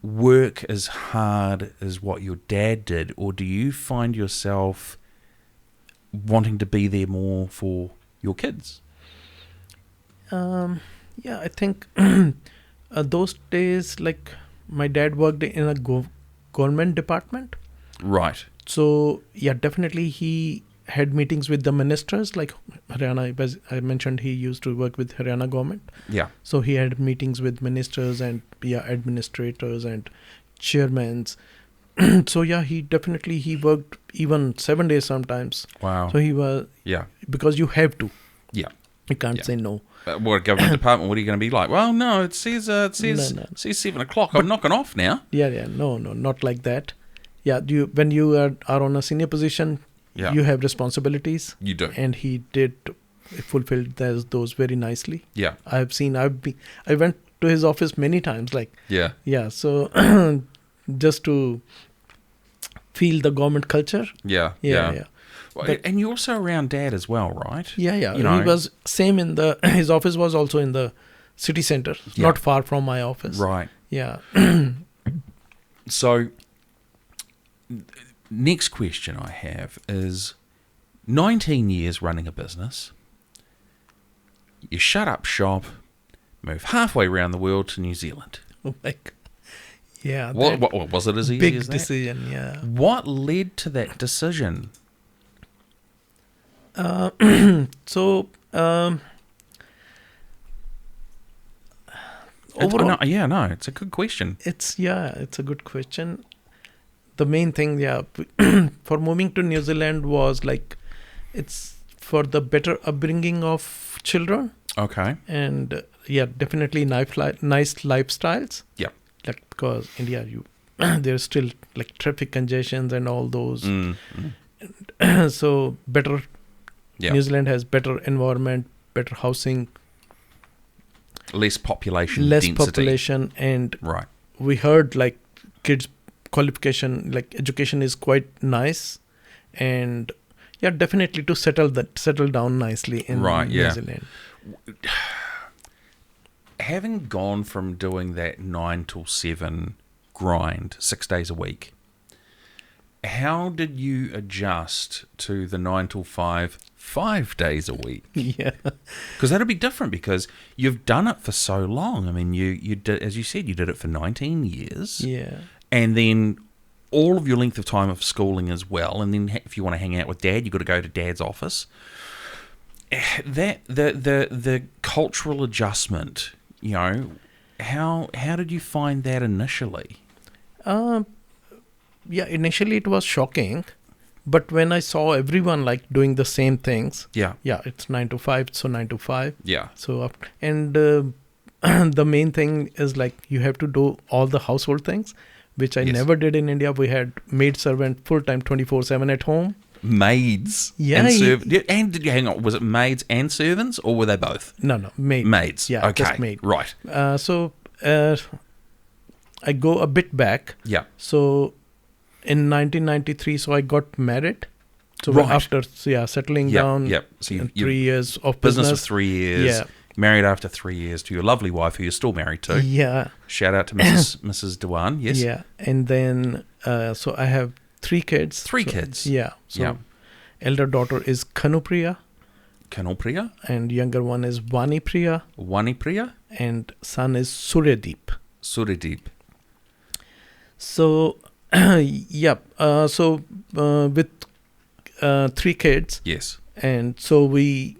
work as hard as what your dad did, or do you find yourself wanting to be there more for your kids? Yeah, I think those days, like my dad worked in a government department. Right. So yeah, definitely he had meetings with the ministers, like Haryana, as I mentioned, he used to work with Haryana government. Yeah. So he had meetings with ministers and administrators and chairmen. So yeah, he worked even 7 days sometimes. Wow. So he was, Yeah. because you have to. Yeah. You can't Yeah. say no. What a government department? What are you going to be like? Well, no, it says No. 7 o'clock. I'm knocking off now. Yeah, no, not like that. Yeah, when you are on a senior position, Yeah. you have responsibilities, You do. and he fulfilled those very nicely. Yeah. I went to his office many times, like Yeah. so just to feel the government culture. Yeah. Yeah. Well, But- and you're also around Dad as well, right? Yeah. You know- He was same his office was also in the city center, Yeah. not far from my office. Right. Yeah. So, next question I have is 19 years running a business. You shut up shop, move halfway around the world to New Zealand. Oh my God. Yeah. What that was it as easy big as that? decision. Yeah. What led to that decision? So overall, it's a good question. it's a good question. The main thing, for moving to New Zealand was like, it's for the better upbringing of children, Okay. and definitely nice lifestyles. Yeah. Like, because India, there's still like traffic congestions and all those. So better. Yeah. New Zealand has better environment, better housing, Less population less density. population, and Right. we heard like kids qualification, like education is quite nice, and definitely to settle down nicely in Right, New yeah. Zealand. Having gone from doing that 9 till 7 grind 6 days a week, how did you adjust to the 9 till 5 days a week? Yeah. Because that'd be different, because you've done it for so long. I mean, you did, as you said, you did it for 19 years. Yeah. And then all of your length of time of schooling as well. And then if you want to hang out with Dad, you've got to go to Dad's office. That the cultural adjustment, how did you find that initially? Initially it was shocking, but when I saw everyone like doing the same things, it's 9 to 5, so 9 to 5. Yeah. So and the main thing is like you have to do all the household things, which I Yes. never did in India. We had maid servant full time 24/7 at home. maids Yeah, and servants. And did you hang on? Was it maids and servants, or were they both? No, maid. Maids. Yeah, okay. just maid. Right. So I go a bit back. Yeah. So in 1993, so I got married. So Right. after settling down, Yep. So in you 3 years of business business. for 3 years. Yeah. Married after 3 years to your lovely wife, who you're still married to. Yeah. Shout out to Mrs. Diwan. Yes. Yeah. And then so I have 3 kids. Three So, kids. Yeah. So Yeah. elder daughter is Kanupriya Kanopriya, and younger one is Vanipriya Wanipriya, and son is Suryadeep. Surideep. So with 3 kids, Yes. and so we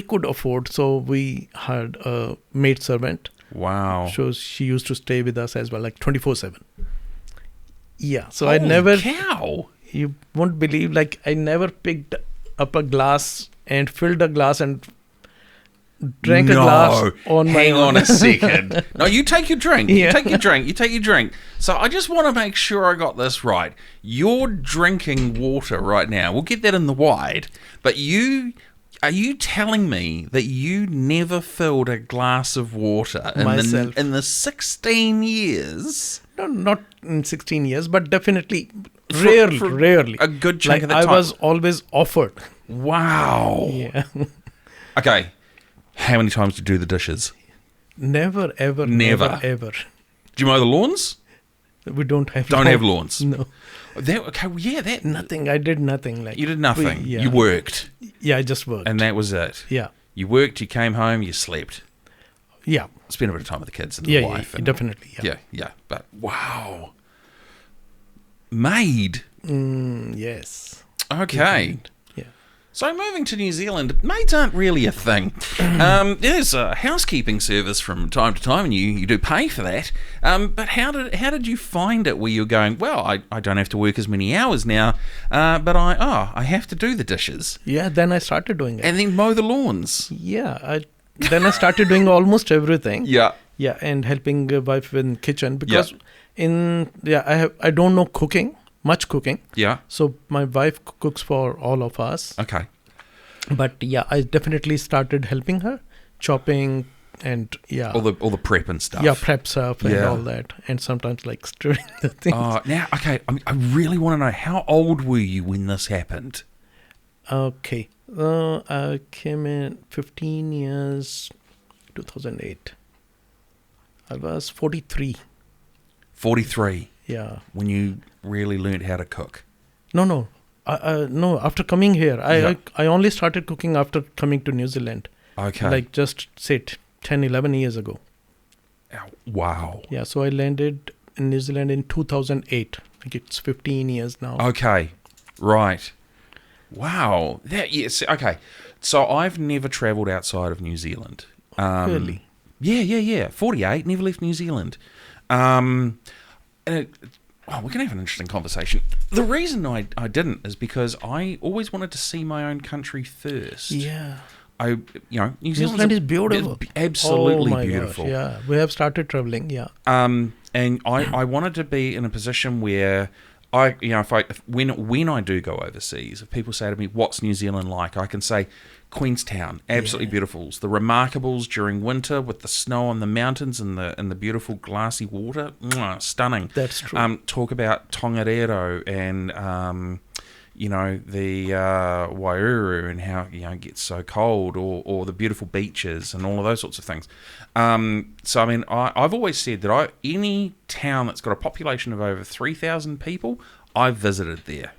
could afford, so we had a maid servant. Wow. So she used to stay with us as well, like 24/7. Yeah. So Holy I never, cow. you won't believe, like I never picked up a glass and filled a glass and drank a glass on my Hang own. on a second. No, you take your drink. Yeah. You take your drink. You take your drink. So I just want to make sure I got this right. You're drinking water right now. We'll get that in the wide. But are you telling me that you never filled a glass of water Myself. in the 16 years? No, not in 16 years, but definitely rarely. A good chunk Like of the I time. was always offered. Wow. Yeah. Okay. How many times do you do the dishes? Never, ever, Never. never, ever. Do you mow the lawns? We don't have Don't have lawns. No, That nothing. I did nothing. Like you did nothing. Yeah. You worked, Yeah, I just worked. and that was it. Yeah, You worked. You came home. You slept. yeah, Spent a bit of time with the kids and yeah, the yeah, wife. and- definitely. Yeah. yeah. But wow, maid. Yes. Okay. Yeah. So moving to New Zealand, maids aren't really a thing. There's a housekeeping service from time to time, and you do pay for that. But how did you find it? Where you're going? Well, I don't have to work as many hours now, but I have to do the dishes Yeah. Then I started doing it. and then mow the lawns. Yeah. Then I started doing almost everything. Yeah. Yeah, and helping wife in kitchen because I don't know much cooking. Yeah. So my wife cooks for all of us. Okay. But yeah, I definitely started helping her, chopping and All the prep and stuff. yeah, prep stuff and Yeah. all that, and sometimes like stirring the things. Now, okay, I really want to know, how old were you when this happened? Okay, I came in 15 years, 2008. I was 43. 43, Yeah. when you really learned how to cook. No. No. After coming here, Yeah. I only started cooking after coming to New Zealand. Okay. Like just say 10, 11 years ago. Wow. Yeah. So I landed in New Zealand in 2008. Like it's 15 years now. Okay. Right. Wow. Yes. Okay. So I've never travelled outside of New Zealand. Really? Yeah. 48. Never left New Zealand. We're going to have an interesting conversation. The reason I didn't is because I always wanted to see my own country first. Yeah. New Zealand is beautiful. Absolutely Oh my beautiful. Gosh, yeah. We have started traveling. Yeah. And I wanted to be in a position where when I do go overseas, if people say to me, "What's New Zealand like?" I can say, Queenstown, absolutely beautiful. The Remarkables during winter with the snow on the mountains and the beautiful glassy water, stunning. That's true. Talk about Tongariro and the Wairuru and how it gets so cold, or the beautiful beaches and all of those sorts of things. So I mean, I've always said that any town that's got a population of over 3,000 people, I've visited there.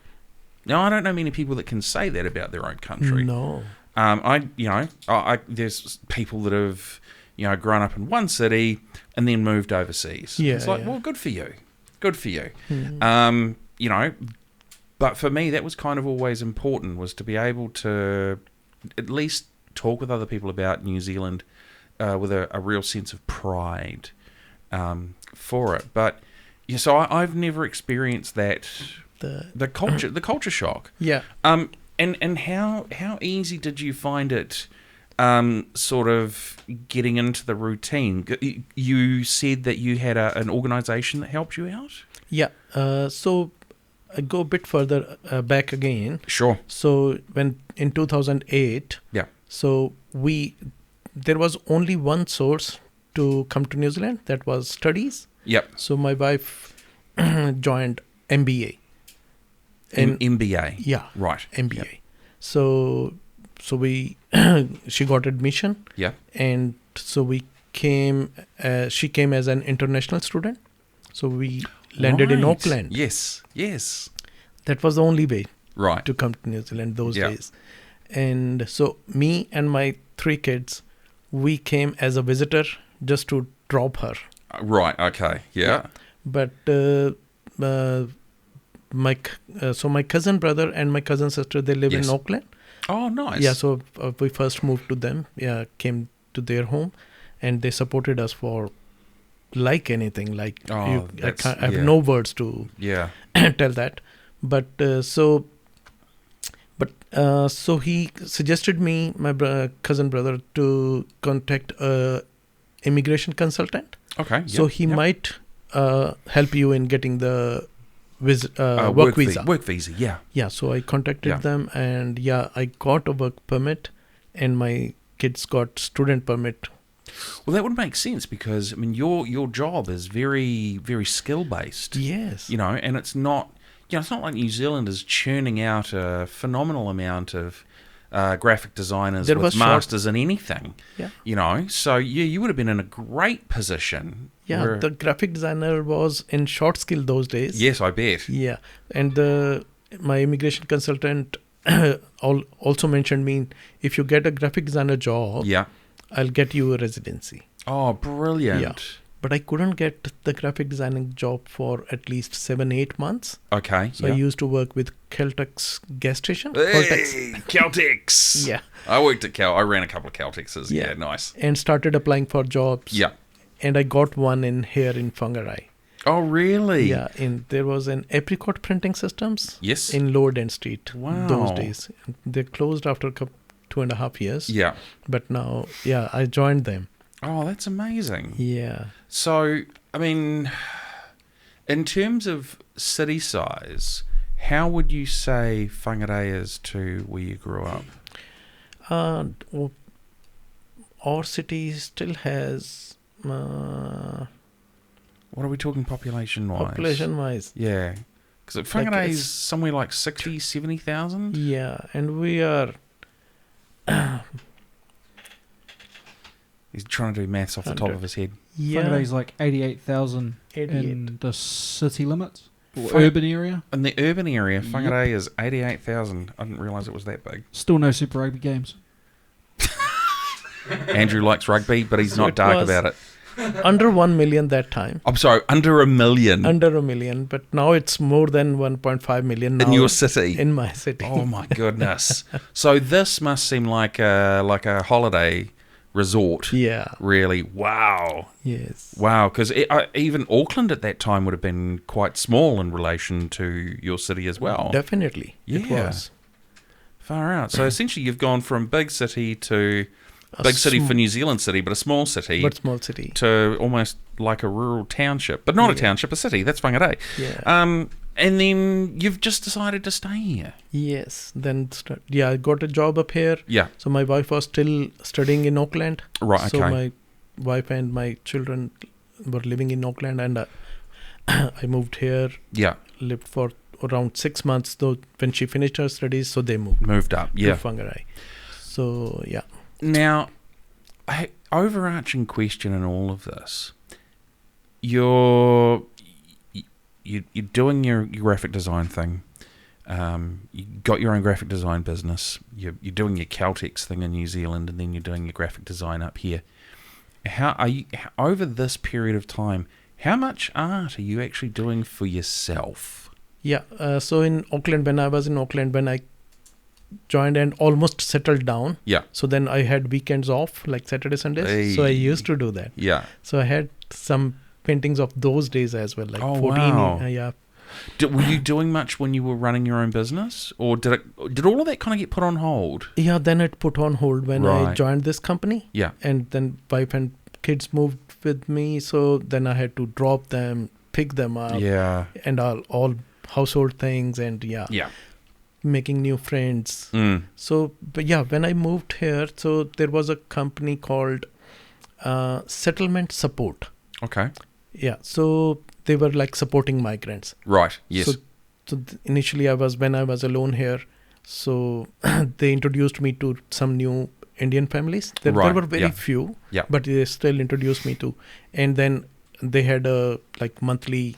Now I don't know many people that can say that about their own country. No. There's people that have, grown up in one city and then moved overseas. Yeah, It's like, yeah. well, good for you. Good for you. Mm. But for me, that was kind of always important, was to be able to at least talk with other people about New Zealand with a real sense of pride for it. But, yeah, so I've never experienced that, the culture shock. Yeah. And how easy did you find it, sort of getting into the routine? You said that you had an organisation that helped you out? Yeah. So I go a bit further back again. Sure. So when in 2008, Yeah. so there was only one source to come to New Zealand, that was studies. Yep. So my wife joined MBA. MBA. Yeah. Right. MBA. Yep. So we she got admission. Yeah. And so she came as an international student. So we landed in Right. Auckland. Yes. Yes. That was the only way Right. to come to New Zealand those Yeah. days. And so me and my 3 kids, we came as a visitor just to drop her. Right. Okay. Yeah. But my cousin brother and my cousin sister, they live Yes. in Auckland. Oh, nice. Yeah, so we first moved to them. Yeah, came to their home, and they supported us for like anything. Like Oh, I have no words to Yeah. tell that. But so he suggested me, my cousin brother, to contact a immigration consultant. Okay. So he might help you in getting the work visa. Work visa. Yeah. Yeah, so I contacted Yeah. them, and I got a work permit, and my kids got student permit. Well, that would make sense because I mean your job is very very skill based. Yes. And it's not it's not like New Zealand is churning out a phenomenal amount of graphic designers There with was masters in anything. Yeah. So you would have been in a great position. Yeah, where- the graphic designer was in short skill those days. Yes, I bet. Yeah, and my immigration consultant also mentioned me, if you get a graphic designer job, Yeah. I'll get you a residency. Oh, brilliant. Yeah. But I couldn't get the graphic designing job for at least 7-8 months. Okay. So I used to work with Caltech's gas station. Hey, Caltex. Yeah. I worked at I ran a couple of Caltexes. Yeah, nice. And started applying for jobs. Yeah. And I got one here in Whangarei. Oh, really? Yeah, there was an Apricot Printing Systems. Yes. In Lower Dent Street. Wow. Those days. They closed after 2.5 years. Yeah. But now, I joined them. Oh, that's amazing. Yeah. So, I mean, in terms of city size, how would you say Whangarei is to where you grew up? Our city still has... What are we talking population-wise? Population-wise. Yeah. Because Whangarei is somewhere like 60, 70,000? Yeah, and we are... He's trying to do maths off the top of his head. Whangarei's like 88,000 in the city limits or urban area. In the urban area, Yep. Whangarei is 88,000. I didn't realise it was that big. Still no Super Rugby games. Andrew likes rugby, but he's So not it dark was- about it. under 1 million that time. I'm sorry, under a million Under a million, but now it's more than 1.5 million now in your city. in my city. Oh my goodness! So this must seem like a holiday resort. Yeah. Really? Wow. Yes. Wow. Because even Auckland at that time would have been quite small in relation to your city as well. Definitely. It Yeah. was. Far out. So essentially, you've gone from big city to A big city sm- for New Zealand city, but a small city. But small city. To almost like a rural township, but not a Yeah. township, a city. That's Whangarei. Yeah. And then you've just decided to stay here. Yes. Then I got a job up here. Yeah. So my wife was still studying in Auckland. Right. So Okay. my wife and my children were living in Auckland, and I moved here. Yeah. Lived for around 6 months. Though when she finished her studies, so they moved Moved up. Yeah. to Whangarei. So yeah. Now, overarching question in all of this, you're doing your graphic design thing. You got your own graphic design business. You're doing your Caltex thing in New Zealand, and then you're doing your graphic design up here. How are you over this period of time? How much art are you actually doing for yourself? Yeah. So in Auckland, when I was in Auckland, when I joined and almost settled down. Yeah. So then I had weekends off, like Saturday, Sundays. Hey. So I used to do that. Yeah. So I had some paintings of those days as well, like Oh, 14. wow. Yeah. Were you doing much when you were running your own business, or did all of that kind of get put on hold? Yeah. Then it put on hold when I Right. joined this company. Yeah. And then wife and kids moved with me. So then I had to drop them, pick them up, Yeah. and all household things and Yeah. making new friends. Mm. So, but yeah, when I moved here, so there was a company called Settlement Support. Okay. Yeah, so they were like supporting migrants. Right. Yes. So initially when I was alone here, so they introduced me to some new Indian families. There were very few, but they still introduced me to. And then they had a like monthly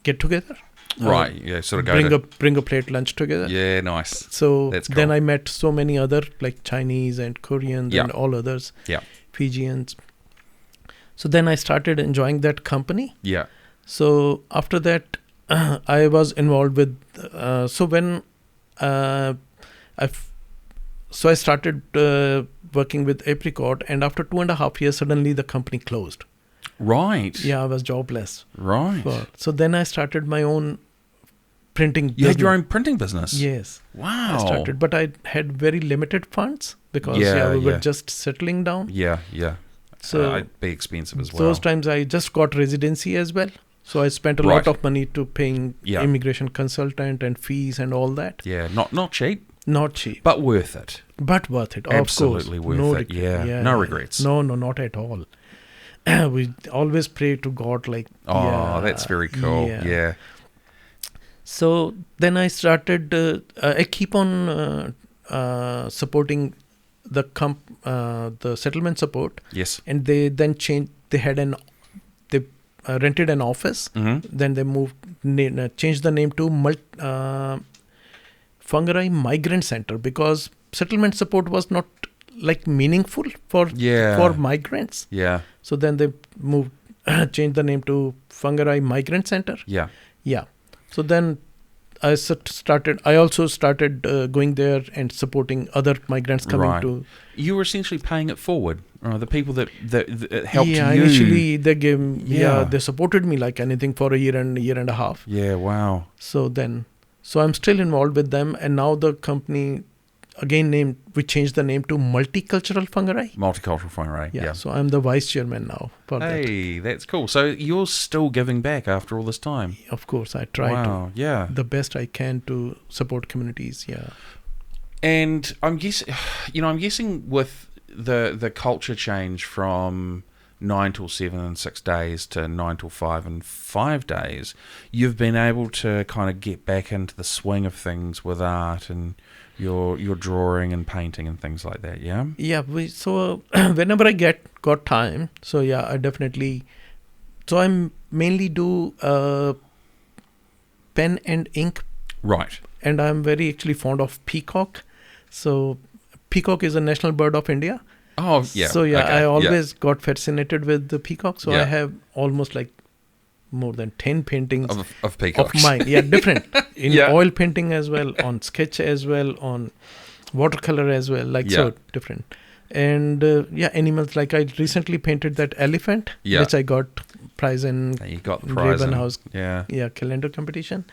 get together. Right. Yeah. Sort of bring a plate lunch together. Yeah. Nice. So That's cool. then I met so many other like Chinese and Koreans and all others. Yeah. Fijians. So then I started enjoying that company. Yeah. So after that, I was involved with. So when I started working with Apricot, and after 2.5 years, suddenly the company closed. Right. Yeah, I was jobless. Right. So then I started my own printing business. You had your own printing business? Yes. Wow. I started, but I had very limited funds because we were just settling down. Yeah, yeah. So it'd be expensive as well. Those times I just got residency as well. So I spent a lot of money to paying immigration consultant and fees and all that. Yeah, not cheap. Not cheap. But worth it. But worth it, Absolutely of course. worth it. Yeah. No regrets. No, not at all. We always pray to God like... that's very cool. Yeah. So then I started... I keep on supporting the settlement support. Yes. And they then changed... They rented an office. Mm-hmm. Then they changed the name to Whangarei Migrant Center because settlement support was not like meaningful for migrants. Yeah. So then they changed the name to Whangarei Migrant Center. Yeah. Yeah. So then I also started going there and supporting other migrants coming to. You were essentially paying it forward. The people that helped you. Yeah, initially they gave. They supported me like anything for a year and a half. Yeah. Wow. So I'm still involved with them, and now the company again we changed the name to Multicultural Whangarei. Multicultural Whangarei. Yeah. So I'm the vice chairman now for that. Hey, that's cool. So you're still giving back after all this time. Of course, I try to the best I can to support communities. Yeah. And I'm guessing with the culture change from 9 till 7 and 6 days to 9 till 5 and 5 days, you've been able to kind of get back into the swing of things with art and your drawing and painting and things like that. Yeah. Yeah. So whenever I got time, so I definitely. So I mainly do pen and ink. Right. And I'm very actually fond of peacock. So peacock is a national bird of India. Oh, yeah. So, I always got fascinated with the peacock. So, I have almost like more than 10 paintings of peacocks. Of mine. Yeah, different. In oil painting as well, on sketch as well, on watercolor as well. So different. And, animals. Like I recently painted that elephant, which I got prize in Reyburn House. Yeah, calendar competition.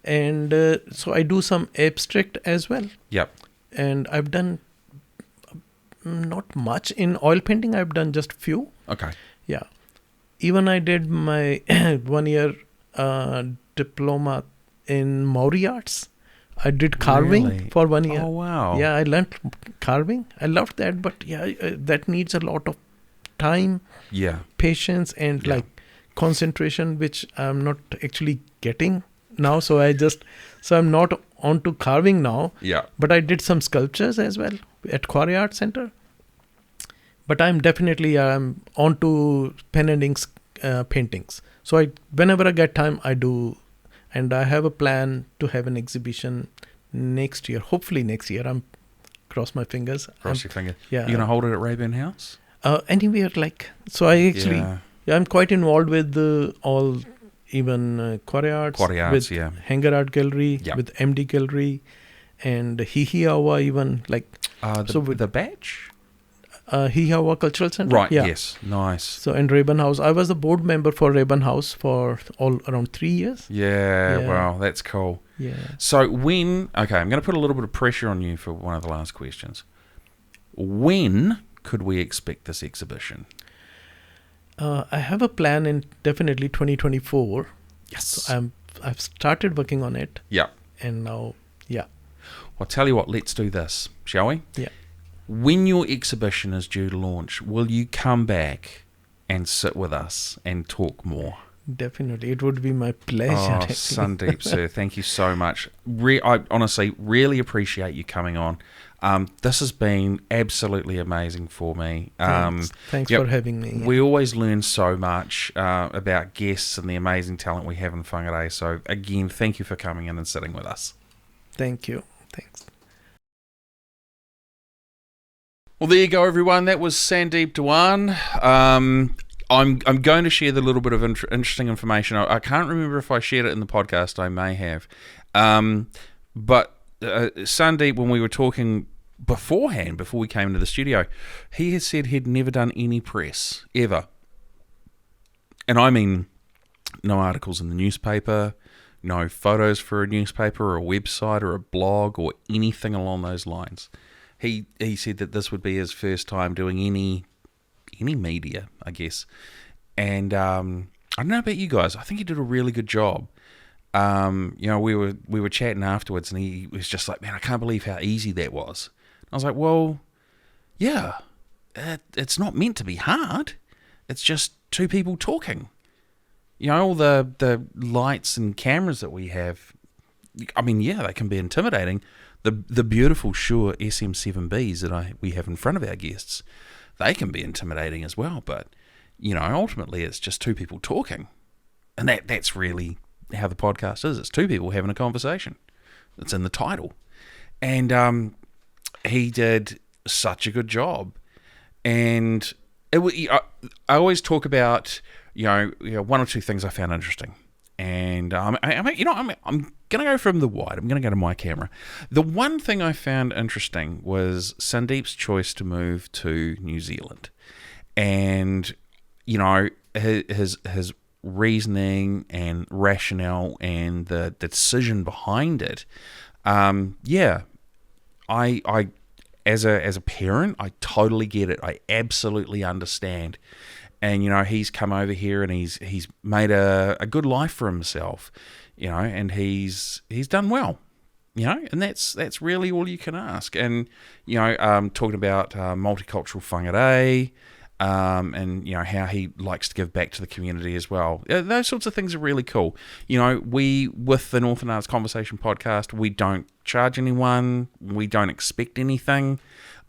And so I do some abstract as well. Yep. And I've done... not much in oil painting. I've done just few. Okay. Yeah. Even I did my 1 year diploma in Maori arts. I did carving for 1 year. Oh, wow. Yeah, I learned carving. I loved that. But that needs a lot of time, patience and like concentration, which I'm not actually getting now. So I'm not on to carving now. Yeah. But I did some sculptures as well at Whangarei Art Center. But I'm on to pen and ink paintings. So whenever I get time, I do. And I have a plan to have an exhibition next year. Hopefully next year. I'm cross my fingers. Cross your fingers. Yeah. You're going to hold it at Reyburn House? Anywhere so I actually, I'm quite involved with all, even Whangarei Arts, with Hanger Art Gallery, with MD Gallery, and Hihiawa even like. The batch? Hihiawa Cultural Center. Right, yes. Nice. So in Reyburn House, I was the board member for Reyburn House for all around 3 years. Yeah, wow, that's cool. Yeah. So I'm going to put a little bit of pressure on you for one of the last questions. When could we expect this exhibition? I have a plan in definitely 2024. Yes. So I'm I've started working on it, Yeah. and now, yeah, I'll tell you what, let's do this, shall we? yeah, When your exhibition is due to launch, will you come back and sit with us and talk more? definitely. It would be my pleasure. Oh, actually. Sandeep, sir, thank you so much. I honestly really appreciate you coming on. This has been absolutely amazing for me. Thanks yep, for having me. Yeah. We always learn so much about guests and the amazing talent we have in Whangarei. So, again, thank you for coming in and sitting with us. Thank you. Thanks. Well, there you go, everyone. That was Sandeep Diwan. I'm going to share the little bit of interesting information. I can't remember if I shared it in the podcast. I may have. But Sandeep, when we were talking beforehand, before we came into the studio, he had said he'd never done any press, ever. And I mean, no articles in the newspaper, no photos for a newspaper or a website or a blog or anything along those lines. He said that this would be his first time doing any media, I guess. And I don't know about you guys. I think he did a really good job. We were chatting afterwards, and he was just like, "Man, I can't believe how easy that was." I was like, "Well, yeah, it's not meant to be hard. It's just two people talking. All the lights and cameras that we have. I mean, yeah, they can be intimidating. The beautiful Shure SM7Bs that we have in front of our guests, they can be intimidating as well. But ultimately, it's just two people talking, and that's really how the podcast is. It's two people having a conversation. It's in the title, and he did such a good job. And I always talk about one or two things I found interesting. And I'm going to go from the wide. I'm going to go to my camera. The one thing I found interesting was Sandeep's choice to move to New Zealand, and his reasoning and rationale and the decision behind it. I as a parent, I totally get it. I absolutely understand. And he's come over here and he's made a good life for himself, and he's done well, and that's really all you can ask. And talking about multicultural Whangarei, and how he likes to give back to the community as well. Those sorts of things are really cool. We, with the Northland Arts Conversation podcast, we don't charge anyone. We don't expect anything.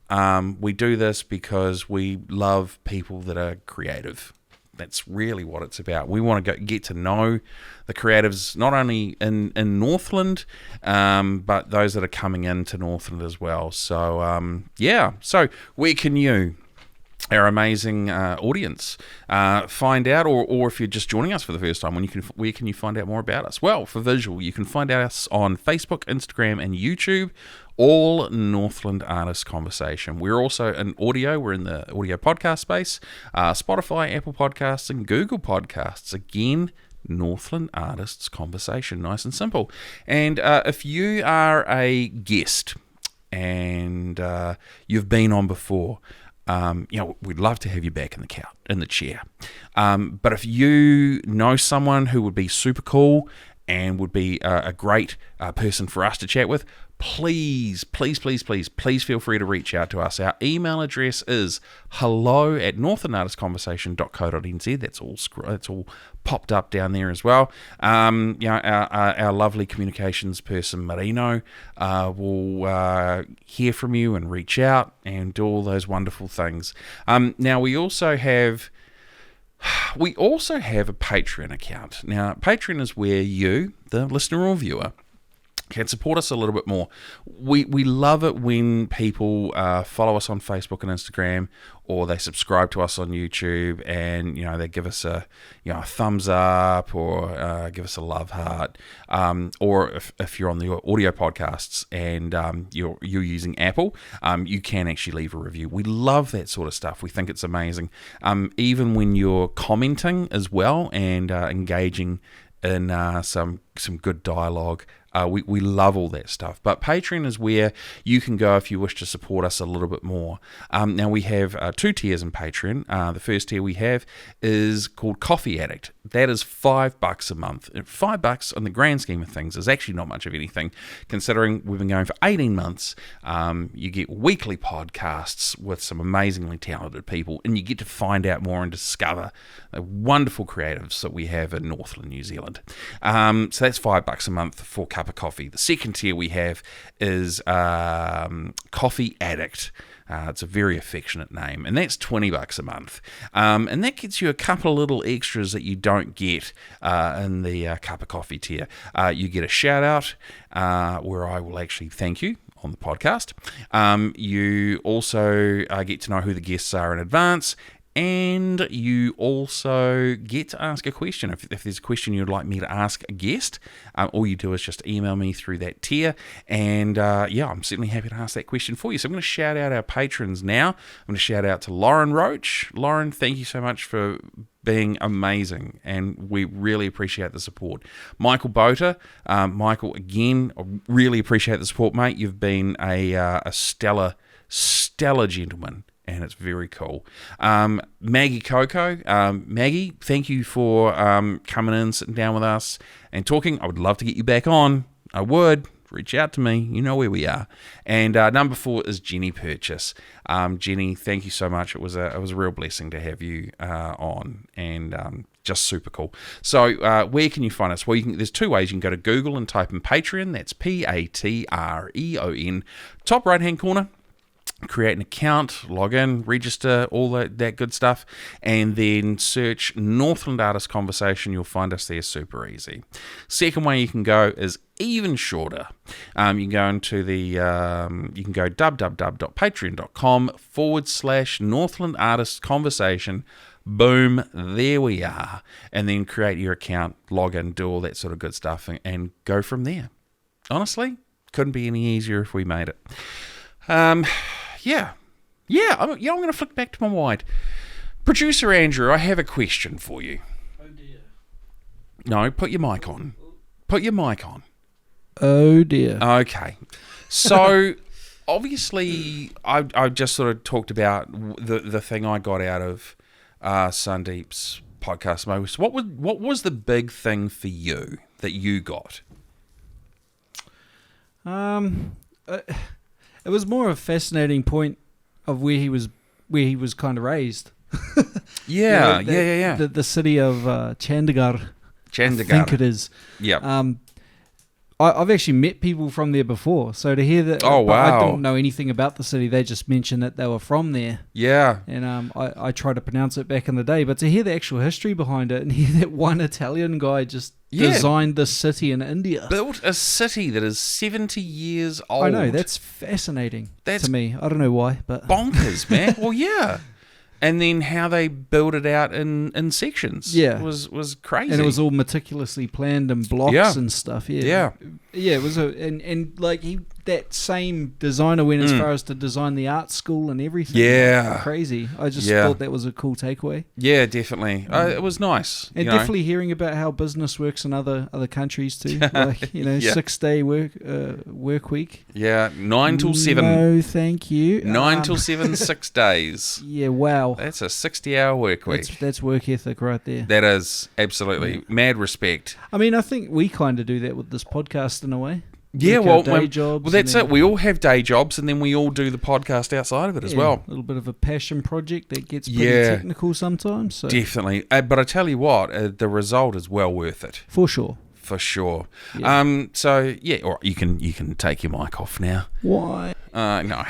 We do this because we love people that are creative. That's really what it's about. We want to get to know the creatives, not only in Northland, but those that are coming into Northland as well. So, So where can you, our amazing audience, find out, or if you're just joining us for the first time, where can you find out more about us? Well, for visual, you can find us on Facebook, Instagram, and YouTube, all Northland Artists Conversation. We're also in audio. We're in the audio podcast space, Spotify, Apple Podcasts, and Google Podcasts. Again, Northland Artists Conversation, nice and simple. And if you are a guest and you've been on before, we'd love to have you back in the chair. But if you know someone who would be super cool and would be a great person for us to chat with, please feel free to reach out to us. Our email address is hello@northlandartistconversation.co.nz. That's all popped up down there as well. Our lovely communications person Marino will hear from you and reach out and do all those wonderful things. Now we also have a Patreon account. Now Patreon is where you, the listener or viewer, can support us a little bit more. We love it when people follow us on Facebook and Instagram, or they subscribe to us on YouTube, and they give us a thumbs up, or give us a love heart, or if you're on the audio podcasts and you're using Apple, you can actually leave a review. We love that sort of stuff. We think it's amazing. Even when you're commenting as well and engaging in some good dialogue. We love all that stuff. But Patreon is where you can go if you wish to support us a little bit more. Now, we have 2 tiers in Patreon. The first tier we have is called Coffee Addict. That is $5 a month. $5 in the grand scheme of things is actually not much of anything, considering we've been going for 18 months. You get weekly podcasts with some amazingly talented people, and you get to find out more and discover the wonderful creatives that we have in Northland, New Zealand. So that's $5 a month for a cup of coffee. The second tier we have is Coffee Addict. It's a very affectionate name, and that's $20 a month. And that gets you a couple of little extras that you don't get in the cup of coffee tier. You get a shout out where I will actually thank you on the podcast. You also get to know who the guests are in advance. And you also get to ask a question. If there's a question you'd like me to ask a guest, all you do is just email me through that tier. And I'm certainly happy to ask that question for you. So I'm going to shout out our patrons now. I'm going to shout out to Lauren Roach. Lauren, thank you so much for being amazing, and we really appreciate the support. Michael Boter, Michael, again, I really appreciate the support, mate. You've been a stellar gentleman, and it's very cool. Maggie Coco, Maggie, thank you for coming in, sitting down with us and talking. I would love to get you back on. I would. Reach out to me. You know where we are. And number 4 is Jenny Purchase. Jenny, thank you so much. It was a real blessing to have you on, and just super cool. So where can you find us? Well, there's 2 ways. You can go to Google and type in Patreon. That's Patreon. Top right-hand corner. Create an account, log in, register, all that good stuff, and then search Northland Artist Conversation. You'll find us there super easy. Second way you can go is even shorter. You can go into www.patreon.com/Northland Artist Conversation. Boom, there we are. And then create your account, log in, do all that sort of good stuff, and go from there. Honestly, couldn't be any easier if we made it. I'm going to flick back to my wide. Producer Andrew, I have a question for you. Oh dear. No, put your mic on. Put your mic on. Oh dear. Okay. So, obviously, I just sort of talked about the thing I got out of Sandeep's podcast. What was the big thing for you that you got? It was more a fascinating point of where he was kind of raised. Yeah. The city of Chandigarh. I think it is. Yeah. I've actually met people from there before, so to hear that, oh wow, I didn't know anything about the city. They just mentioned that they were from there. Yeah. And I tried to pronounce it back in the day, but to hear the actual history behind it and hear that one Italian guy just designed this city in India, built a city that is 70 years old. I know, that's fascinating to me. I don't know why, but bonkers, man. Well, yeah. And then how they built it out in sections was crazy. And it was all meticulously planned in blocks and stuff. Yeah. It was and like that same designer went as far as to design the art school and everything. Yeah. Like, crazy. I just thought that was a cool takeaway. Yeah, definitely. It was nice. And definitely hearing about how business works in other countries too. Like, 6-day work week. Yeah, 9 till 7. No, thank you. 9 till 7, 6 days. Yeah, wow. That's a 60-hour work week. That's work ethic right there. That is, absolutely. Mad respect. I mean, I think we kind of do that with this podcast in a way. Yeah, day jobs. Well, that's it. We all have day jobs, and then we all do the podcast outside of it as well. A little bit of a passion project that gets pretty technical sometimes. So. Definitely. But I tell you what, the result is well worth it. For sure. For sure. Yeah. So yeah, or you can take your mic off now. Why? No.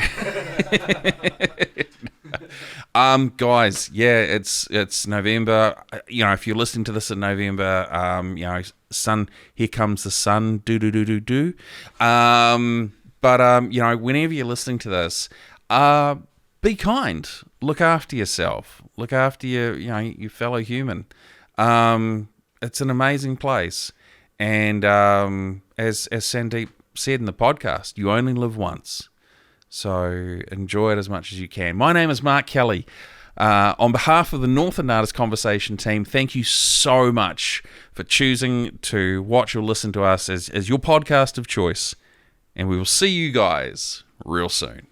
Guys, it's November. If you're listening to this in November, sun, here comes the sun. Do. But whenever you're listening to this, be kind. Look after yourself. Look after your fellow human. It's an amazing place. And as Sandeep said in the podcast, you only live once. So enjoy it as much as you can. My name is Mark Kelly. On behalf of the Northland Artist Conversation team, thank you so much for choosing to watch or listen to us as your podcast of choice. And we will see you guys real soon.